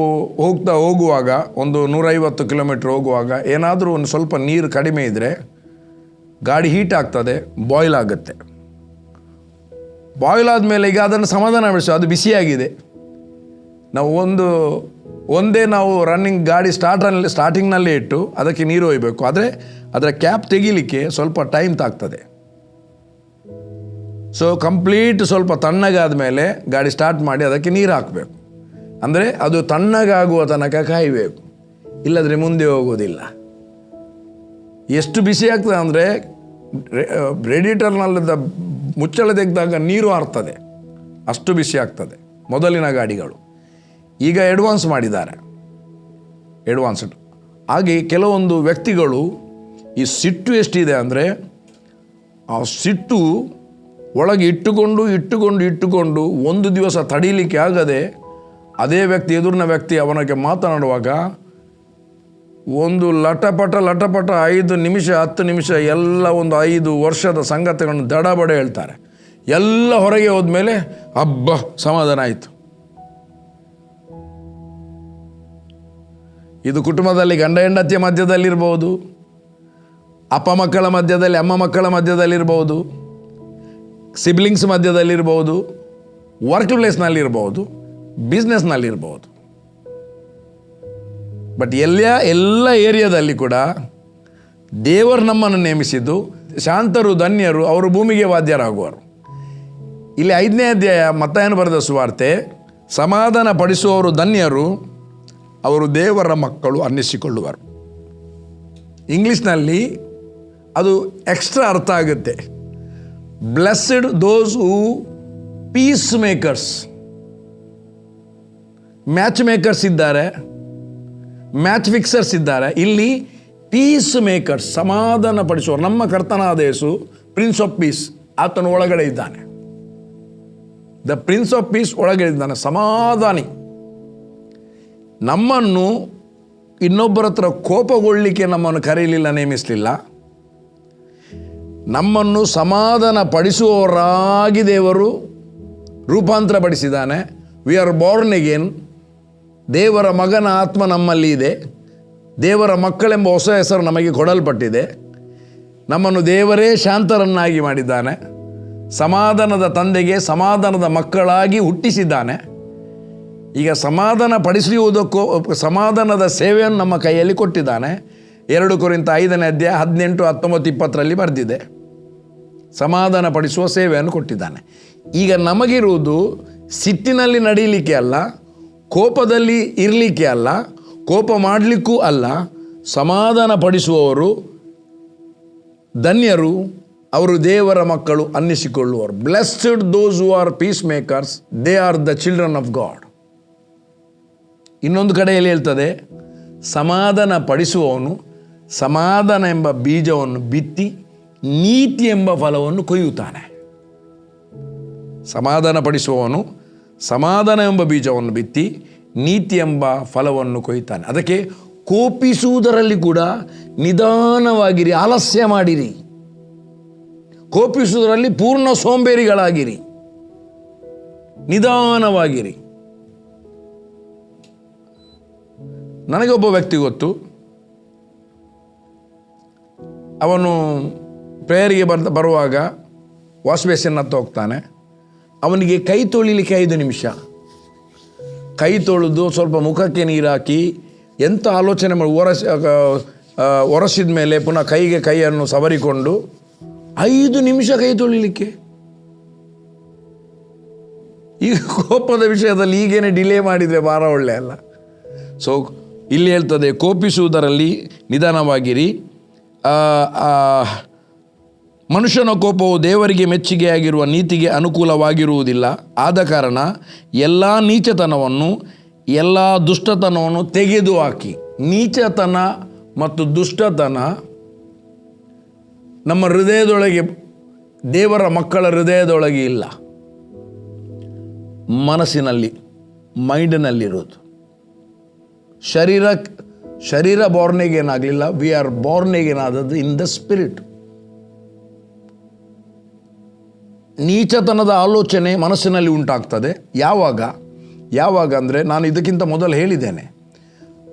ಹೋಗುವಾಗ ಒಂದು 150 ಕಿಲೋಮೀಟ್ರ್ ಹೋಗುವಾಗ ಏನಾದರೂ ಒಂದು ಸ್ವಲ್ಪ ನೀರು ಕಡಿಮೆ ಇದ್ದರೆ ಗಾಡಿ ಹೀಟ್ ಆಗ್ತದೆ, ಬಾಯ್ಲ್ ಆಗುತ್ತೆ. ಬಾಯ್ಲ್ ಆದಮೇಲೆ ಈಗ ಅದನ್ನು ಸಮಾಧಾನ ಪಡಿಸೋ, ಅದು ಬಿಸಿಯಾಗಿದೆ. ನಾವು ಒಂದೇ ರನ್ನಿಂಗ್ ಗಾಡಿ ಸ್ಟಾರ್ಟಿಂಗ್ನಲ್ಲೇ ಇಟ್ಟು ಅದಕ್ಕೆ ನೀರು ಒಯ್ಯಬೇಕು. ಆದರೆ ಅದರ ಕ್ಯಾಪ್ ತೆಗಿಲಿಕ್ಕೆ ಸ್ವಲ್ಪ ಟೈಮ್ ತಾಗ್ತದೆ. ಸೊ ಕಂಪ್ಲೀಟ್ ಸ್ವಲ್ಪ ತಣ್ಣಗಾದ ಮೇಲೆ ಗಾಡಿ ಸ್ಟಾರ್ಟ್ ಮಾಡಿ ಅದಕ್ಕೆ ನೀರು ಹಾಕಬೇಕು. ಅಂದರೆ ಅದು ತಣ್ಣಗಾಗುವ ತನಕ ಕಾಯಬೇಕು, ಇಲ್ಲದ್ರೆ ಮುಂದೆ ಹೋಗೋದಿಲ್ಲ. ಎಷ್ಟು ಬಿಸಿ ಆಗ್ತದೆ ಅಂದರೆ ರೇಡಿಯೇಟರ್ನಲ್ಲಿದ್ದ ಮುಚ್ಚಳ ತೆಗೆದಾಗ ನೀರು ಹಾರ್ತದೆ, ಅಷ್ಟು ಬಿಸಿ ಆಗ್ತದೆ ಮೊದಲಿನ ಗಾಡಿಗಳು. ಈಗ ಅಡ್ವಾನ್ಸ್ಡ್. ಹಾಗೆ ಕೆಲವೊಂದು ವ್ಯಕ್ತಿಗಳು ಈ ಸಿಟ್ಟು ಎಷ್ಟಿದೆ ಅಂದರೆ, ಆ ಸಿಟ್ಟು ಒಳಗೆ ಇಟ್ಟುಕೊಂಡು ಒಂದು ದಿವಸ ತಡೀಲಿಕ್ಕೆ ಆಗದೆ ಅದೇ ವ್ಯಕ್ತಿ, ಎದುರಿನ ವ್ಯಕ್ತಿ ಅವನಿಗೆ ಮಾತನಾಡುವಾಗ ಒಂದು ಲಟಪಟ 5 ನಿಮಿಷ 10 ನಿಮಿಷ ಎಲ್ಲ ಒಂದು 5 ವರ್ಷದ ಸಂಗತಿಗಳನ್ನು ದಡಬಡ ಹೇಳ್ತಾರೆ. ಎಲ್ಲ ಹೊರಗೆ ಹೋದ್ಮೇಲೆ ಹಬ್ಬ ಸಮಾಧಾನ ಆಯಿತು. ಇದು ಕುಟುಂಬದಲ್ಲಿ ಗಂಡ ಹೆಂಡತಿಯ ಮಧ್ಯದಲ್ಲಿರ್ಬೋದು, ಅಪ್ಪ ಮಕ್ಕಳ ಮಧ್ಯದಲ್ಲಿ, ಅಮ್ಮ ಮಕ್ಕಳ ಮಧ್ಯದಲ್ಲಿರ್ಬೋದು, ಸಿಬ್ಲಿಂಗ್ಸ್ ಮಧ್ಯದಲ್ಲಿರ್ಬೋದು, ವರ್ಕ್ ಪ್ಲೇಸ್ನಲ್ಲಿರ್ಬೋದು, ಬಿಸ್ನೆಸ್ನಲ್ಲಿರ್ಬೋದು. ಬಟ್ ಎಲ್ಲ ಏರಿಯಾದಲ್ಲಿ ಕೂಡ ದೇವರು ನಮ್ಮನ್ನು ನೇಮಿಸಿದ್ದು ಶಾಂತರು ಧನ್ಯರು, ಅವರು ಭೂಮಿಗೆ ವಾದ್ಯರಾಗುವರು. ಇಲ್ಲಿ 5ನೇ ಅಧ್ಯಾಯ ಮತ್ತಾಯನು ಬರೆದ ಸುವಾರ್ತೆ, ಸಮಾಧಾನ ಪಡಿಸುವವರು ಧನ್ಯರು, ಅವರು ದೇವರ ಮಕ್ಕಳು ಅನ್ನಿಸಿಕೊಳ್ಳುವರು. ಇಂಗ್ಲೀಷ್ನಲ್ಲಿ ಅದು ಎಕ್ಸ್ಟ್ರಾ ಅರ್ಥ ಆಗುತ್ತೆ. Blessed those who piece makers. Match makers ಇದ್ದಾರೆ, ಮ್ಯಾಚ್ ಫಿಕ್ಸರ್ಸ್ ಇದ್ದಾರೆ. ಇಲ್ಲಿ ಪೀಸ್ ಮೇಕರ್ಸ್, ಸಮಾಧಾನ ಪಡಿಸುವರು. ನಮ್ಮ ಕರ್ತನಾದ ಯೇಸು ಪ್ರಿನ್ಸ್ ಆಫ್ ಪೀಸ್, ಆತನು ಒಳಗಡೆ ಇದ್ದಾನೆ. ದ ಪ್ರಿನ್ಸ್ ಆಫ್ ಪೀಸ್ ಒಳಗಡೆ ಇದ್ದಾನೆ, ಸಮಾಧಾನಿ. ನಮ್ಮನ್ನು ಇನ್ನೊಬ್ಬರ ಹತ್ರ ಕೋಪಗೊಳ್ಳಲಿಕ್ಕೆ ನಮ್ಮನ್ನು ಕರೆಯಲಿಲ್ಲ, ನೇಮಿಸಲಿಲ್ಲ. ನಮ್ಮನ್ನು ಸಮಾಧಾನ ಪಡಿಸುವವರಾಗಿ ದೇವರು ರೂಪಾಂತರ ಪಡಿಸಿದ್ದಾನೆ. We are born again. ದೇವರ ಮಗನ ಆತ್ಮ ನಮ್ಮಲ್ಲಿ ಇದೆ. ದೇವರ ಮಕ್ಕಳೆಂಬ ಹೊಸ ಹೆಸರು ನಮಗೆ ಕೊಡಲ್ಪಟ್ಟಿದೆ. ನಮ್ಮನ್ನು ದೇವರೇ ಶಾಂತರನ್ನಾಗಿ ಮಾಡಿದ್ದಾನೆ. ಸಮಾಧಾನದ ತಂದೆಗೆ ಸಮಾಧಾನದ ಮಕ್ಕಳಾಗಿ ಹುಟ್ಟಿಸಿದ್ದಾನೆ. ಈಗ ಸಮಾಧಾನ ಪಡಿಸುವುದಕ್ಕೂ ಸಮಾಧಾನದ ಸೇವೆಯನ್ನು ನಮ್ಮ ಕೈಯಲ್ಲಿ ಕೊಟ್ಟಿದ್ದಾನೆ. 2 ಕೊರಿಂಥ 5ನೇ ಅಧ್ಯಾಯ 18, 19, 20 ಬರೆದಿದೆ. ಸಮಾಧಾನ ಪಡಿಸುವ ಸೇವೆಯನ್ನು ಕೊಟ್ಟಿದ್ದಾನೆ. ಈಗ ನಮಗಿರುವುದು ಸಿಟ್ಟಿನಲ್ಲಿ ನಡೀಲಿಕ್ಕೆ ಅಲ್ಲ, ಕೋಪದಲ್ಲಿ ಇರಲಿಕ್ಕೆ ಅಲ್ಲ, ಕೋಪ ಮಾಡಲಿಕ್ಕೂ ಅಲ್ಲ. ಸಮಾಧಾನ ಪಡಿಸುವವರು ಧನ್ಯರು, ಅವರು ದೇವರ ಮಕ್ಕಳು ಅನ್ನಿಸಿಕೊಳ್ಳುವರು. Blessed those who are peace makers, they are the children of God. ಇನ್ನೊಂದು ಕಡೆಯಲ್ಲಿ ಹೇಳ್ತದೆ, ಸಮಾಧಾನ ಪಡಿಸುವವನು ಸಮಾಧಾನ ಎಂಬ ಬೀಜವನ್ನು ಬಿತ್ತಿ ನೀತಿ ಎಂಬ ಫಲವನ್ನು ಕೊಯ್ಯುತ್ತಾನೆ. ಸಮಾಧಾನಪಡಿಸುವವನು ಸಮಾಧಾನ ಎಂಬ ಬೀಜವನ್ನು ಬಿತ್ತಿ ನೀತಿ ಎಂಬ ಫಲವನ್ನು ಕೊಯ್ತಾನೆ. ಅದಕ್ಕೆ ಕೋಪಿಸುವುದರಲ್ಲಿ ಕೂಡ ನಿಧಾನವಾಗಿರಿ, ಆಲಸ್ಯ ಮಾಡಿರಿ. ಕೋಪಿಸುವುದರಲ್ಲಿ ಪೂರ್ಣ ಸೋಂಬೇರಿಗಳಾಗಿರಿ, ನಿಧಾನವಾಗಿರಿ. ನನಗೊಬ್ಬ ವ್ಯಕ್ತಿ ಗೊತ್ತು. ಅವನು ಪ್ರೇಯರಿಗೆ ಬರುವಾಗ ವಾಶ್ ಬೇಸಿನ್ ಹತ್ತ ಹೋಗ್ತಾನೆ. ಅವನಿಗೆ ಕೈ ತೊಳಿಲಿಕ್ಕೆ 5 ನಿಮಿಷ. ಕೈ ತೊಳೆದು ಸ್ವಲ್ಪ ಮುಖಕ್ಕೆ ನೀರು ಹಾಕಿ ಎಂಥ ಆಲೋಚನೆ ಮಾಡಿ ಒರೆಸಿದ ಮೇಲೆ ಪುನಃ ಕೈಯನ್ನು ಸವರಿಕೊಂಡು 5 ನಿಮಿಷ ಕೈ ತೊಳಿಲಿಕ್ಕೆ. ಈಗ ಕೋಪದ ವಿಷಯದಲ್ಲಿ ಈಗೇನೆ ಡಿಲೇ ಮಾಡಿದರೆ ಭಾಳ ಒಳ್ಳೆ ಅಲ್ಲ. ಸೊ ಇಲ್ಲಿ ಹೇಳ್ತದೆ, ಕೋಪಿಸುವುದರಲ್ಲಿ ನಿಧಾನವಾಗಿರಿ. ಮನುಷ್ಯನ ಕೋಪವು ದೇವರಿಗೆ ಮೆಚ್ಚುಗೆಯಾಗಿರುವ ನೀತಿಗೆ ಅನುಕೂಲವಾಗಿರುವುದಿಲ್ಲ. ಆದ ಕಾರಣ ಎಲ್ಲ ನೀಚತನವನ್ನು ಎಲ್ಲ ದುಷ್ಟತನವನ್ನು ತೆಗೆದುಹಾಕಿ. ನೀಚತನ ಮತ್ತು ದುಷ್ಟತನ ನಮ್ಮ ಹೃದಯದೊಳಗೆ, ದೇವರ ಮಕ್ಕಳ ಹೃದಯದೊಳಗೆ ಇಲ್ಲ, ಮನಸ್ಸಿನಲ್ಲಿ, ಮೈಂಡ್ನಲ್ಲಿರೋದು. ಶರೀರ ಬಾರ್ನ್ ಅಗೇನ್ ಆಗಲಿಲ್ಲ, ವಿ ಆರ್ ಬಾರ್ನ್ ಅಗೇನ್ ಆದದ್ದು ಇನ್ ದ ಸ್ಪಿರಿಟ್. ನೀಚತನದ ಆಲೋಚನೆ ಮನಸ್ಸಿನಲ್ಲಿ ಉಂಟಾಗ್ತದೆ. ಯಾವಾಗ ಅಂದರೆ, ನಾನು ಇದಕ್ಕಿಂತ ಮೊದಲು ಹೇಳಿದ್ದೇನೆ,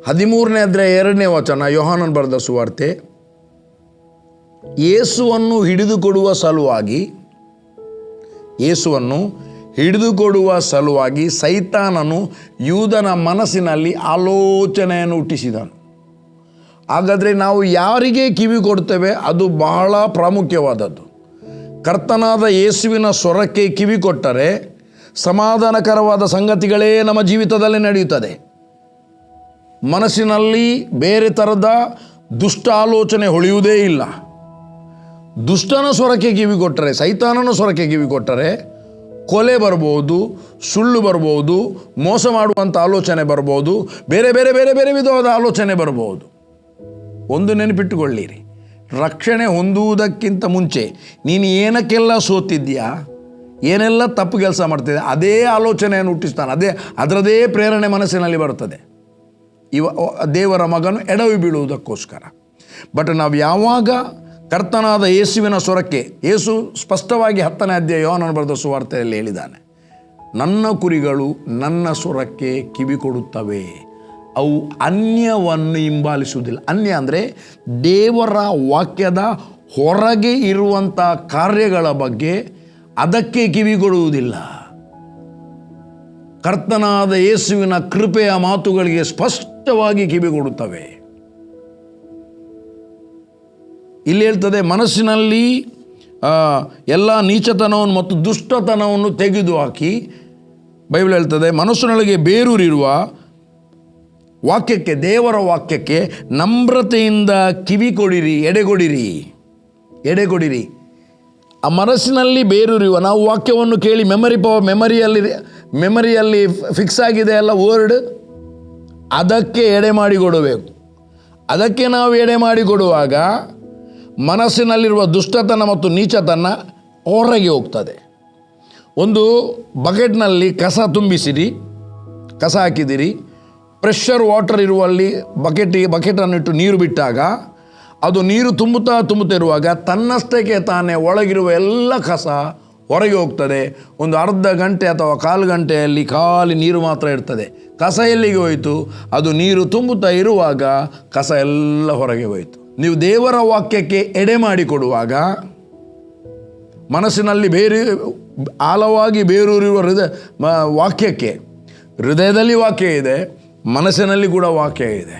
13ನೇ ಅಧ್ಯಾಯ 2ನೇ ವಚನ, ಯೋಹಾನನ್ ಬರೆದ ಸುವಾರ್ತೆ. ಯೇಸುವನ್ನು ಹಿಡಿದುಕೊಡುವ ಸಲುವಾಗಿ ಸೈತಾನನು ಯೂದನ ಮನಸ್ಸಿನಲ್ಲಿ ಆಲೋಚನೆಯನ್ನು ಹುಟ್ಟಿಸಿದನು. ಹಾಗಾದರೆ ನಾವು ಯಾರಿಗೆ ಕಿವಿ ಕೊಡ್ತೇವೆ ಅದು ಬಹಳ ಪ್ರಾಮುಖ್ಯವಾದದ್ದು. ಕರ್ತನಾದ ಯೇಸುವಿನ ಸ್ವರಕ್ಕೆ ಕಿವಿ ಕೊಟ್ಟರೆ ಸಮಾಧಾನಕರವಾದ ಸಂಗತಿಗಳೇ ನಮ್ಮ ಜೀವಿತದಲ್ಲಿ ನಡೆಯುತ್ತದೆ. ಮನಸ್ಸಿನಲ್ಲಿ ಬೇರೆ ಥರದ ದುಷ್ಟ ಆಲೋಚನೆ ಹೊಳೆಯುವುದೇ ಇಲ್ಲ. ದುಷ್ಟನ ಸ್ವರಕ್ಕೆ ಕಿವಿ ಕೊಟ್ಟರೆ, ಸೈತಾನನ ಸ್ವರಕ್ಕೆ ಕಿವಿ ಕೊಟ್ಟರೆ ಕೊಲೆ ಬರ್ಬೋದು, ಸುಳ್ಳು ಬರ್ಬೋದು, ಮೋಸ ಮಾಡುವಂಥ ಆಲೋಚನೆ ಬರ್ಬೋದು, ಬೇರೆ ಬೇರೆ ಬೇರೆ ಬೇರೆ ವಿಧವಾದ ಆಲೋಚನೆ ಬರ್ಬೋದು. ಒಂದು ನೆನಪಿಟ್ಟುಕೊಳ್ಳಿರಿ, ರಕ್ಷಣೆ ಹೊಂದುವುದಕ್ಕಿಂತ ಮುಂಚೆ ನೀನು ಏನಕ್ಕೆಲ್ಲ ಸೋತಿದ್ಯಾ, ಏನೆಲ್ಲ ತಪ್ಪು ಕೆಲಸ ಮಾಡ್ತಿದ್ದೆ, ಅದೇ ಆಲೋಚನೆಯನ್ನು ಹುಟ್ಟಿಸ್ತಾನೆ. ಅದರದೇ ಪ್ರೇರಣೆ ಮನಸ್ಸಿನಲ್ಲಿ ಬರ್ತದೆ. ದೇವರ ಮಗನು ಎಡವಿ ಬೀಳುವುದಕ್ಕೋಸ್ಕರ. ಬಟ್ ನಾವು ಯಾವಾಗ ಕರ್ತನಾದ ಯೇಸುವಿನ ಸ್ವರಕ್ಕೆ, ಯೇಸು ಸ್ಪಷ್ಟವಾಗಿ 10ನೇ ಅಧ್ಯಾಯ ಯೋಹಾನನ ಬರೆದ ಸುವಾರ್ತೆಯಲ್ಲಿ ಹೇಳಿದ್ದಾನೆ, ನನ್ನ ಕುರಿಗಳು ನನ್ನ ಸ್ವರಕ್ಕೆ ಕಿವಿ ಕೊಡುತ್ತವೆ, ಅವು ಅನ್ಯವನ್ನು ಹಿಂಬಾಲಿಸುವುದಿಲ್ಲ. ಅನ್ಯ ಅಂದರೆ ದೇವರ ವಾಕ್ಯದ ಹೊರಗೆ ಇರುವಂಥ ಕಾರ್ಯಗಳ ಬಗ್ಗೆ ಅದಕ್ಕೆ ಕಿವಿ ಕೊಡುವುದಿಲ್ಲ. ಕರ್ತನಾದ ಯೇಸುವಿನ ಕೃಪೆಯ ಮಾತುಗಳಿಗೆ ಸ್ಪಷ್ಟವಾಗಿ ಕಿವಿ ಕೊಡುತ್ತವೆ. ಇಲ್ಲಿ ಹೇಳ್ತದೆ, ಮನಸ್ಸಿನಲ್ಲಿ ಎಲ್ಲ ನೀಚತನವನ್ನು ಮತ್ತು ದುಷ್ಟತನವನ್ನು ತೆಗೆದುಹಾಕಿ. ಬೈಬಲ್ ಹೇಳ್ತದೆ, ಮನಸ್ಸಿನೊಳಗೆ ಬೇರೂರಿರುವ ವಾಕ್ಯಕ್ಕೆ, ದೇವರ ವಾಕ್ಯಕ್ಕೆ ನಮ್ರತೆಯಿಂದ ಕಿವಿ ಕೊಡಿರಿ, ಎಡೆಗೊಡಿರಿ. ಆ ಮನಸ್ಸಿನಲ್ಲಿ ಬೇರೂರಿರುವ, ನಾವು ವಾಕ್ಯವನ್ನು ಕೇಳಿ ಮೆಮರಿಯಲ್ಲಿ ಫಿಕ್ಸ್ ಆಗಿದೆ ಅಲ್ಲ ವರ್ಡ್, ಅದಕ್ಕೆ ಎಡೆ ಮಾಡಿಕೊಡಬೇಕು. ಅದಕ್ಕೆ ನಾವು ಎಡೆ ಮಾಡಿಕೊಡುವಾಗ ಮನಸ್ಸಿನಲ್ಲಿರುವ ದುಷ್ಟತನ ಮತ್ತು ನೀಚತನ ಹೊರಗೆ ಹೋಗ್ತದೆ. ಒಂದು ಬಕೆಟ್ನಲ್ಲಿ ಕಸ ತುಂಬಿಸಿರಿ, ಕಸ ಹಾಕಿದಿರಿ, ಪ್ರೆಷರ್ ವಾಟರ್ ಇರುವಲ್ಲಿ ಬಕೆಟನ್ನು ಇಟ್ಟು ನೀರು ಬಿಟ್ಟಾಗ ಅದು ನೀರು ತುಂಬುತ್ತಾ ಇರುವಾಗ ತನ್ನಷ್ಟಕ್ಕೆ ತಾನೇ ಒಳಗಿರುವ ಎಲ್ಲ ಕಸ ಹೊರಗೆ ಹೋಗ್ತದೆ. ಒಂದು ಅರ್ಧ ಗಂಟೆ ಅಥವಾ 1/4 ಗಂಟೆಯಲ್ಲಿ ಖಾಲಿ ನೀರು ಮಾತ್ರ ಇರ್ತದೆ. ಕಸ ಎಲ್ಲಿಗೆ ಹೋಯಿತು? ಅದು ನೀರು ತುಂಬುತ್ತಾ ಇರುವಾಗ ಕಸ ಎಲ್ಲ ಹೊರಗೆ ಹೋಯಿತು. ನೀವು ದೇವರ ವಾಕ್ಯಕ್ಕೆ ಎಡೆ ಮಾಡಿಕೊಡುವಾಗ, ಮನಸ್ಸಿನಲ್ಲಿ ಆಳವಾಗಿ ಬೇರೂರಿರುವ ವಾಕ್ಯಕ್ಕೆ, ಹೃದಯದಲ್ಲಿ ವಾಕ್ಯ ಇದೆ, ಮನಸ್ಸಿನಲ್ಲಿ ಕೂಡ ವಾಕ್ಯ ಇದೆ.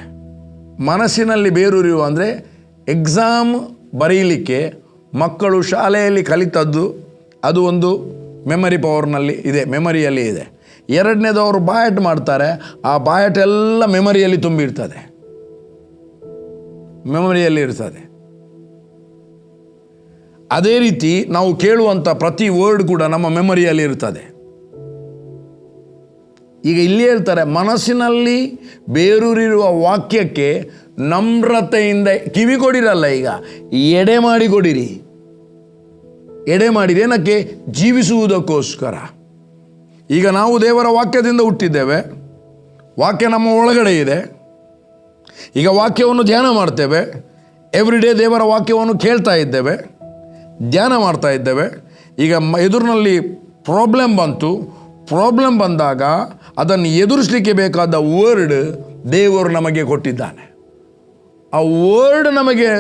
ಮನಸ್ಸಿನಲ್ಲಿ ಬೇರೂರಿರುವ ಅಂದರೆ ಎಕ್ಸಾಮ್ ಬರೀಲಿಕ್ಕೆ ಮಕ್ಕಳು ಶಾಲೆಯಲ್ಲಿ ಕಲಿತದ್ದು ಅದು ಒಂದು ಮೆಮರಿ ಪವರ್ನಲ್ಲಿ ಇದೆ, ಮೆಮರಿಯಲ್ಲಿ ಇದೆ. ಎರಡನೇದವರು ಬಾಯಟ್ ಮಾಡ್ತಾರೆ, ಆ ಬಾಯಟ್ ಎಲ್ಲ ಮೆಮರಿಯಲ್ಲಿ ತುಂಬಿರ್ತದೆ, ಮೆಮರಿಯಲ್ಲಿ ಇರ್ತದೆ. ಅದೇ ರೀತಿ ನಾವು ಕೇಳುವಂಥ ಪ್ರತಿ ವರ್ಡ್ ಕೂಡ ನಮ್ಮ ಮೆಮರಿಯಲ್ಲಿ ಇರ್ತದೆ. ಈಗ ಇಲ್ಲಿ ಹೇಳ್ತಾರೆ, ಮನಸ್ಸಿನಲ್ಲಿ ಬೇರೂರಿರುವ ವಾಕ್ಯಕ್ಕೆ ನಮ್ರತೆಯಿಂದ ಕಿವಿ ಕೊಡಿರಲ್ಲ, ಈಗ ಎಡೆ ಮಾಡಿ ಕೊಡಿರಿ. ಎಡೆ ಮಾಡಿರಿ. ಏನಕ್ಕೆ? ಜೀವಿಸುವುದಕ್ಕೋಸ್ಕರ. ಈಗ ನಾವು ದೇವರ ವಾಕ್ಯದಿಂದ ಹುಟ್ಟಿದ್ದೇವೆ, ವಾಕ್ಯ ನಮ್ಮ ಒಳಗಡೆ ಇದೆ. ಈಗ ವಾಕ್ಯವನ್ನು ಧ್ಯಾನ ಮಾಡ್ತೇವೆ, ಎವ್ರಿ ಡೇ ದೇವರ ವಾಕ್ಯವನ್ನು ಕೇಳ್ತಾ ಇದ್ದೇವೆ, ಧ್ಯಾನ ಮಾಡ್ತಾ ಇದ್ದೇವೆ. ಈಗ ಎದುರಿನಲ್ಲಿ ಪ್ರಾಬ್ಲಮ್ ಬಂತು, ಪ್ರಾಬ್ಲಮ್ ಬಂದಾಗ ಅದನ್ನು ಎದುರಿಸಲಿಕ್ಕೆ ಬೇಕಾದ ವರ್ಡ್ ದೇವರು ನಮಗೆ ಕೊಟ್ಟಿದ್ದಾನೆ. ಆ ವರ್ಡ್ ನಮಗೆ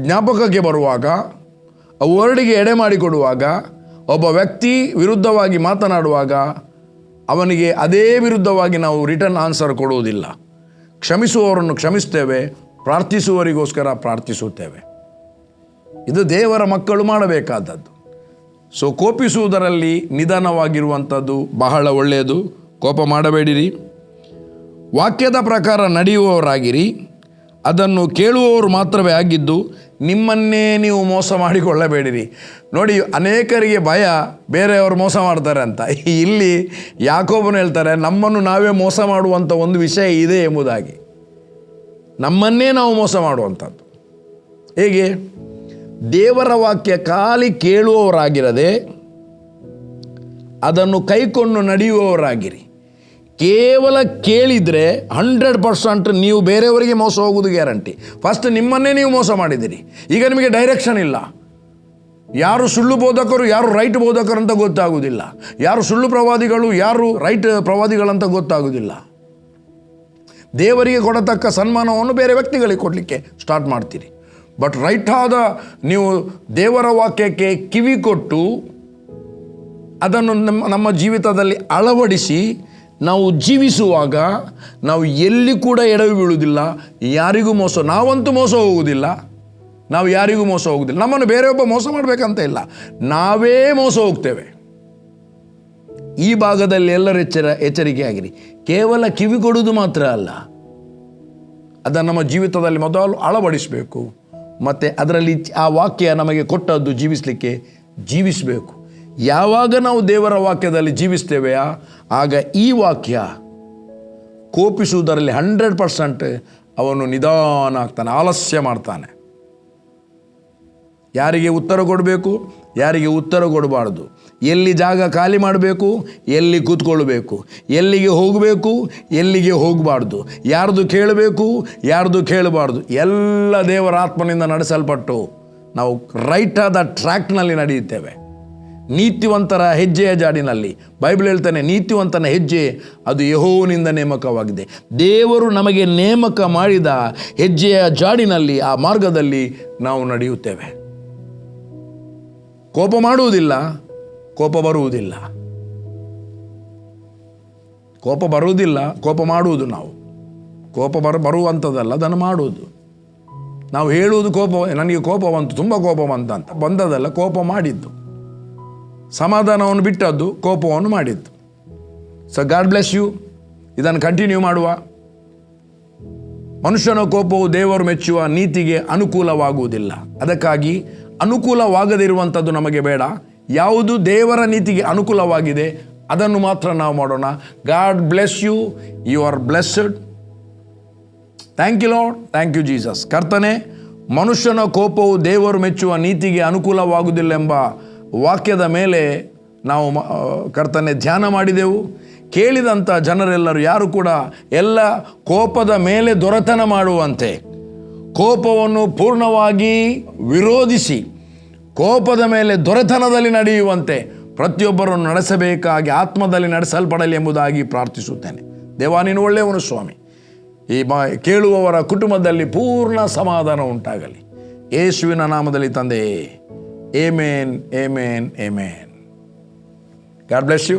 ಜ್ಞಾಪಕಕ್ಕೆ ಬರುವಾಗ, ಆ ವರ್ಡಿಗೆ ಎಡೆ ಮಾಡಿಕೊಡುವಾಗ, ಒಬ್ಬ ವ್ಯಕ್ತಿ ವಿರುದ್ಧವಾಗಿ ಮಾತನಾಡುವಾಗ ಅವನಿಗೆ ಅದೇ ವಿರುದ್ಧವಾಗಿ ನಾವು ರಿಟರ್ನ್ ಆನ್ಸರ್ ಕೊಡುವುದಿಲ್ಲ. ಕ್ಷಮಿಸುವವರನ್ನು ಕ್ಷಮಿಸ್ತೇವೆ, ಪ್ರಾರ್ಥಿಸುವವರಿಗೋಸ್ಕರ ಪ್ರಾರ್ಥಿಸುತ್ತೇವೆ. ಇದು ದೇವರ ಮಕ್ಕಳು ಮಾಡಬೇಕಾದದ್ದು. ಸೊ ಕೋಪಿಸುವುದರಲ್ಲಿ ನಿಧಾನವಾಗಿರುವಂಥದ್ದು ಬಹಳ ಒಳ್ಳೆಯದು. ಕೋಪ ಮಾಡಬೇಡಿರಿ. ವಾಕ್ಯದ ಪ್ರಕಾರ ನಡೆಯುವವರಾಗಿರಿ, ಅದನ್ನು ಕೇಳುವವರು ಮಾತ್ರವೇ ಆಗಿದ್ದು ನಿಮ್ಮನ್ನೇ ನೀವು ಮೋಸ ಮಾಡಿಕೊಳ್ಳಬೇಡಿರಿ. ನೋಡಿ, ಅನೇಕರಿಗೆ ಭಯ ಬೇರೆಯವರು ಮೋಸ ಮಾಡ್ತಾರೆ ಅಂತ. ಇಲ್ಲಿ ಯಾಕೋಬನು ಹೇಳ್ತಾರೆ, ನಮ್ಮನ್ನು ನಾವೇ ಮೋಸ ಮಾಡುವಂಥ ಒಂದು ವಿಷಯ ಇದೆ ಎಂಬುದಾಗಿ. ನಮ್ಮನ್ನೇ ನಾವು ಮೋಸ ಮಾಡುವಂಥದ್ದು ಹೇಗೆ? ದೇವರ ವಾಕ್ಯ ಖಾಲಿ ಕೇಳುವವರಾಗಿರದೆ ಅದನ್ನು ಕೈಕೊಂಡು ನಡೆಯುವವರಾಗಿರಿ. ಕೇವಲ ಕೇಳಿದರೆ 100% ನೀವು ಬೇರೆಯವರಿಗೆ ಮೋಸ ಹೋಗೋದು ಗ್ಯಾರಂಟಿ. ಫಸ್ಟ್ ನಿಮ್ಮನ್ನೇ ನೀವು ಮೋಸ ಮಾಡಿದ್ದೀರಿ. ಈಗ ನಿಮಗೆ ಡೈರೆಕ್ಷನ್ ಇಲ್ಲ. ಯಾರು ಸುಳ್ಳು ಬೋಧಕರು, ಯಾರು ರೈಟ್ ಬೋಧಕರು ಅಂತ ಗೊತ್ತಾಗೋದಿಲ್ಲ. ಯಾರು ಸುಳ್ಳು ಪ್ರವಾದಿಗಳು, ಯಾರು ರೈಟ್ ಪ್ರವಾದಿಗಳಂತ ಗೊತ್ತಾಗೋದಿಲ್ಲ. ದೇವರಿಗೆ ಕೊಡತಕ್ಕ ಸನ್ಮಾನವನ್ನು ಬೇರೆ ವ್ಯಕ್ತಿಗಳಿಗೆ ಕೊಡಲಿಕ್ಕೆ ಸ್ಟಾರ್ಟ್ ಮಾಡ್ತೀರಿ. ಬಟ್ ರೈಟ್ ಆದ ನೀವು ದೇವರ ವಾಕ್ಯಕ್ಕೆ ಕಿವಿ ಕೊಟ್ಟು ಅದನ್ನು ನಮ್ಮ ಜೀವಿತದಲ್ಲಿ ಅಳವಡಿಸಿ ನಾವು ಜೀವಿಸುವಾಗ ನಾವು ಎಲ್ಲಿ ಕೂಡ ಎಡವಿ ಬೀಳುವುದಿಲ್ಲ, ಯಾರಿಗೂ ನಾವಂತೂ ಮೋಸ ಹೋಗುವುದಿಲ್ಲ, ನಾವು ಯಾರಿಗೂ ಮೋಸ ಹೋಗುವುದಿಲ್ಲ. ನಮ್ಮನ್ನು ಬೇರೆಯೊಬ್ಬ ಮೋಸ ಮಾಡಬೇಕಂತ ಇಲ್ಲ, ನಾವೇ ಮೋಸ ಹೋಗ್ತೇವೆ. ಈ ಭಾಗದಲ್ಲಿ ಎಲ್ಲರೂ ಎಚ್ಚರಿಕೆ ಆಗಿರಿ. ಕೇವಲ ಕಿವಿ ಕೊಡುವುದು ಮಾತ್ರ ಅಲ್ಲ, ಅದನ್ನು ನಮ್ಮ ಜೀವಿತದಲ್ಲಿ ಮೊದಲು ಅಳವಡಿಸಬೇಕು. ಮತ್ತು ಅದರಲ್ಲಿ ಆ ವಾಕ್ಯ ನಮಗೆ ಕೊಟ್ಟದ್ದು ಜೀವಿಸಬೇಕು. ಯಾವಾಗ ನಾವು ದೇವರ ವಾಕ್ಯದಲ್ಲಿ ಜೀವಿಸ್ತೇವೆಯಾ ಆಗ ಈ ವಾಕ್ಯ ಕೋಪಿಸುವುದರಲ್ಲಿ 100% ಅವನು ನಿಧಾನ ಆಗ್ತಾನೆ, ಆಲಸ್ಯ ಮಾಡ್ತಾನೆ. ಯಾರಿಗೆ ಉತ್ತರ ಕೊಡಬೇಕು, ಯಾರಿಗೆ ಉತ್ತರ ಕೊಡಬಾರ್ದು, ಎಲ್ಲಿ ಜಾಗ ಖಾಲಿ ಮಾಡಬೇಕು, ಎಲ್ಲಿ ಕೂತ್ಕೊಳ್ಬೇಕು, ಎಲ್ಲಿಗೆ ಹೋಗಬೇಕು, ಎಲ್ಲಿಗೆ ಹೋಗಬಾರ್ದು, ಯಾರ್ದು ಕೇಳಬೇಕು, ಯಾರ್ದು ಕೇಳಬಾರ್ದು, ಎಲ್ಲ ದೇವರ ಆತ್ಮನಿಂದ ನಡೆಸಲ್ಪಟ್ಟು ನಾವು ರೈಟ್ ಆದ ಟ್ರ್ಯಾಕ್ನಲ್ಲಿ ನಡೆಯುತ್ತೇವೆ. ನೀತಿವಂತರ ಹೆಜ್ಜೆಯ ಜಾಡಿನಲ್ಲಿ ಬೈಬಲ್ ಹೇಳ್ತಾನೆ, ನೀತಿವಂತನ ಹೆಜ್ಜೆ ಅದು ಯೆಹೋವನಿಂದ ನೇಮಕವಾಗಿದೆ. ದೇವರು ನಮಗೆ ನೇಮಕ ಮಾಡಿದ ಹೆಜ್ಜೆಯ ಜಾಡಿನಲ್ಲಿ, ಆ ಮಾರ್ಗದಲ್ಲಿ ನಾವು ನಡೆಯುತ್ತೇವೆ. ಕೋಪ ಮಾಡುವುದಿಲ್ಲ, ಕೋಪ ಬರುವುದಿಲ್ಲ. ಕೋಪ ಮಾಡುವುದು. ನಾವು ಕೋಪ ಬರುವಂಥದ್ದಲ್ಲ, ಅದನ್ನು ಮಾಡುವುದು. ನಾವು ಹೇಳುವುದು ನನಗೆ ಕೋಪ ಬಂತು, ತುಂಬ ಕೋಪ ಅಂತ ಬಂದದಲ್ಲ, ಕೋಪ ಮಾಡಿದ್ದು. ಸಮಾಧಾನವನ್ನು ಬಿಟ್ಟದ್ದು, ಕೋಪವನ್ನು ಮಾಡಿದ್ದು. So God bless you. ಇದನ್ನು ಕಂಟಿನ್ಯೂ ಮಾಡುವ. ಮನುಷ್ಯನ ಕೋಪವು ದೇವರು ಮೆಚ್ಚುವ ನೀತಿಗೆ ಅನುಕೂಲವಾಗುವುದಿಲ್ಲ. ಅದಕ್ಕಾಗಿ ಅನುಕೂಲವಾಗದಿರುವಂಥದ್ದು ನಮಗೆ ಬೇಡ. ಯಾವುದು ದೇವರ ನೀತಿಗೆ ಅನುಕೂಲವಾಗಿದೆ ಅದನ್ನು ಮಾತ್ರ ನಾವು ಮಾಡೋಣ. God bless you. You are blessed. Thank you Lord. Thank you Jesus. ಕರ್ತನೆ, ಮನುಷ್ಯನ ಕೋಪವು ದೇವರು ಮೆಚ್ಚುವ ನೀತಿಗೆ ಅನುಕೂಲವಾಗುವುದಿಲ್ಲ ಎಂಬ ವಾಕ್ಯದ ಮೇಲೆ ನಾವು ಕರ್ತನೆ ಧ್ಯಾನ ಮಾಡಿದೆವು. ಕೇಳಿದಂಥ ಜನರೆಲ್ಲರೂ ಯಾರು ಕೂಡ ಎಲ್ಲ ಕೋಪದ ಮೇಲೆ ದೊರೆತನ ಮಾಡುವಂತೆ, ಕೋಪವನ್ನು ಪೂರ್ಣವಾಗಿ ವಿರೋಧಿಸಿ ಕೋಪದ ಮೇಲೆ ದೊರೆತನದಲ್ಲಿ ನಡೆಯುವಂತೆ ಪ್ರತಿಯೊಬ್ಬರನ್ನು ನಡೆಸಬೇಕಾಗಿ ಆತ್ಮದಲ್ಲಿ ನಡೆಸಲ್ಪಡಲಿ ಎಂಬುದಾಗಿ ಪ್ರಾರ್ಥಿಸುತ್ತೇನೆ. ದೇವ, ನೀನು ಒಳ್ಳೆಯವನು ಸ್ವಾಮಿ. ಈ ಕೇಳುವವರ ಕುಟುಂಬದಲ್ಲಿ ಪೂರ್ಣ ಸಮಾಧಾನ ಉಂಟಾಗಲಿ ಯೇಸುವಿನ ನಾಮದಲ್ಲಿ ತಂದೆಯೇ. Amen, amen, amen. God bless you.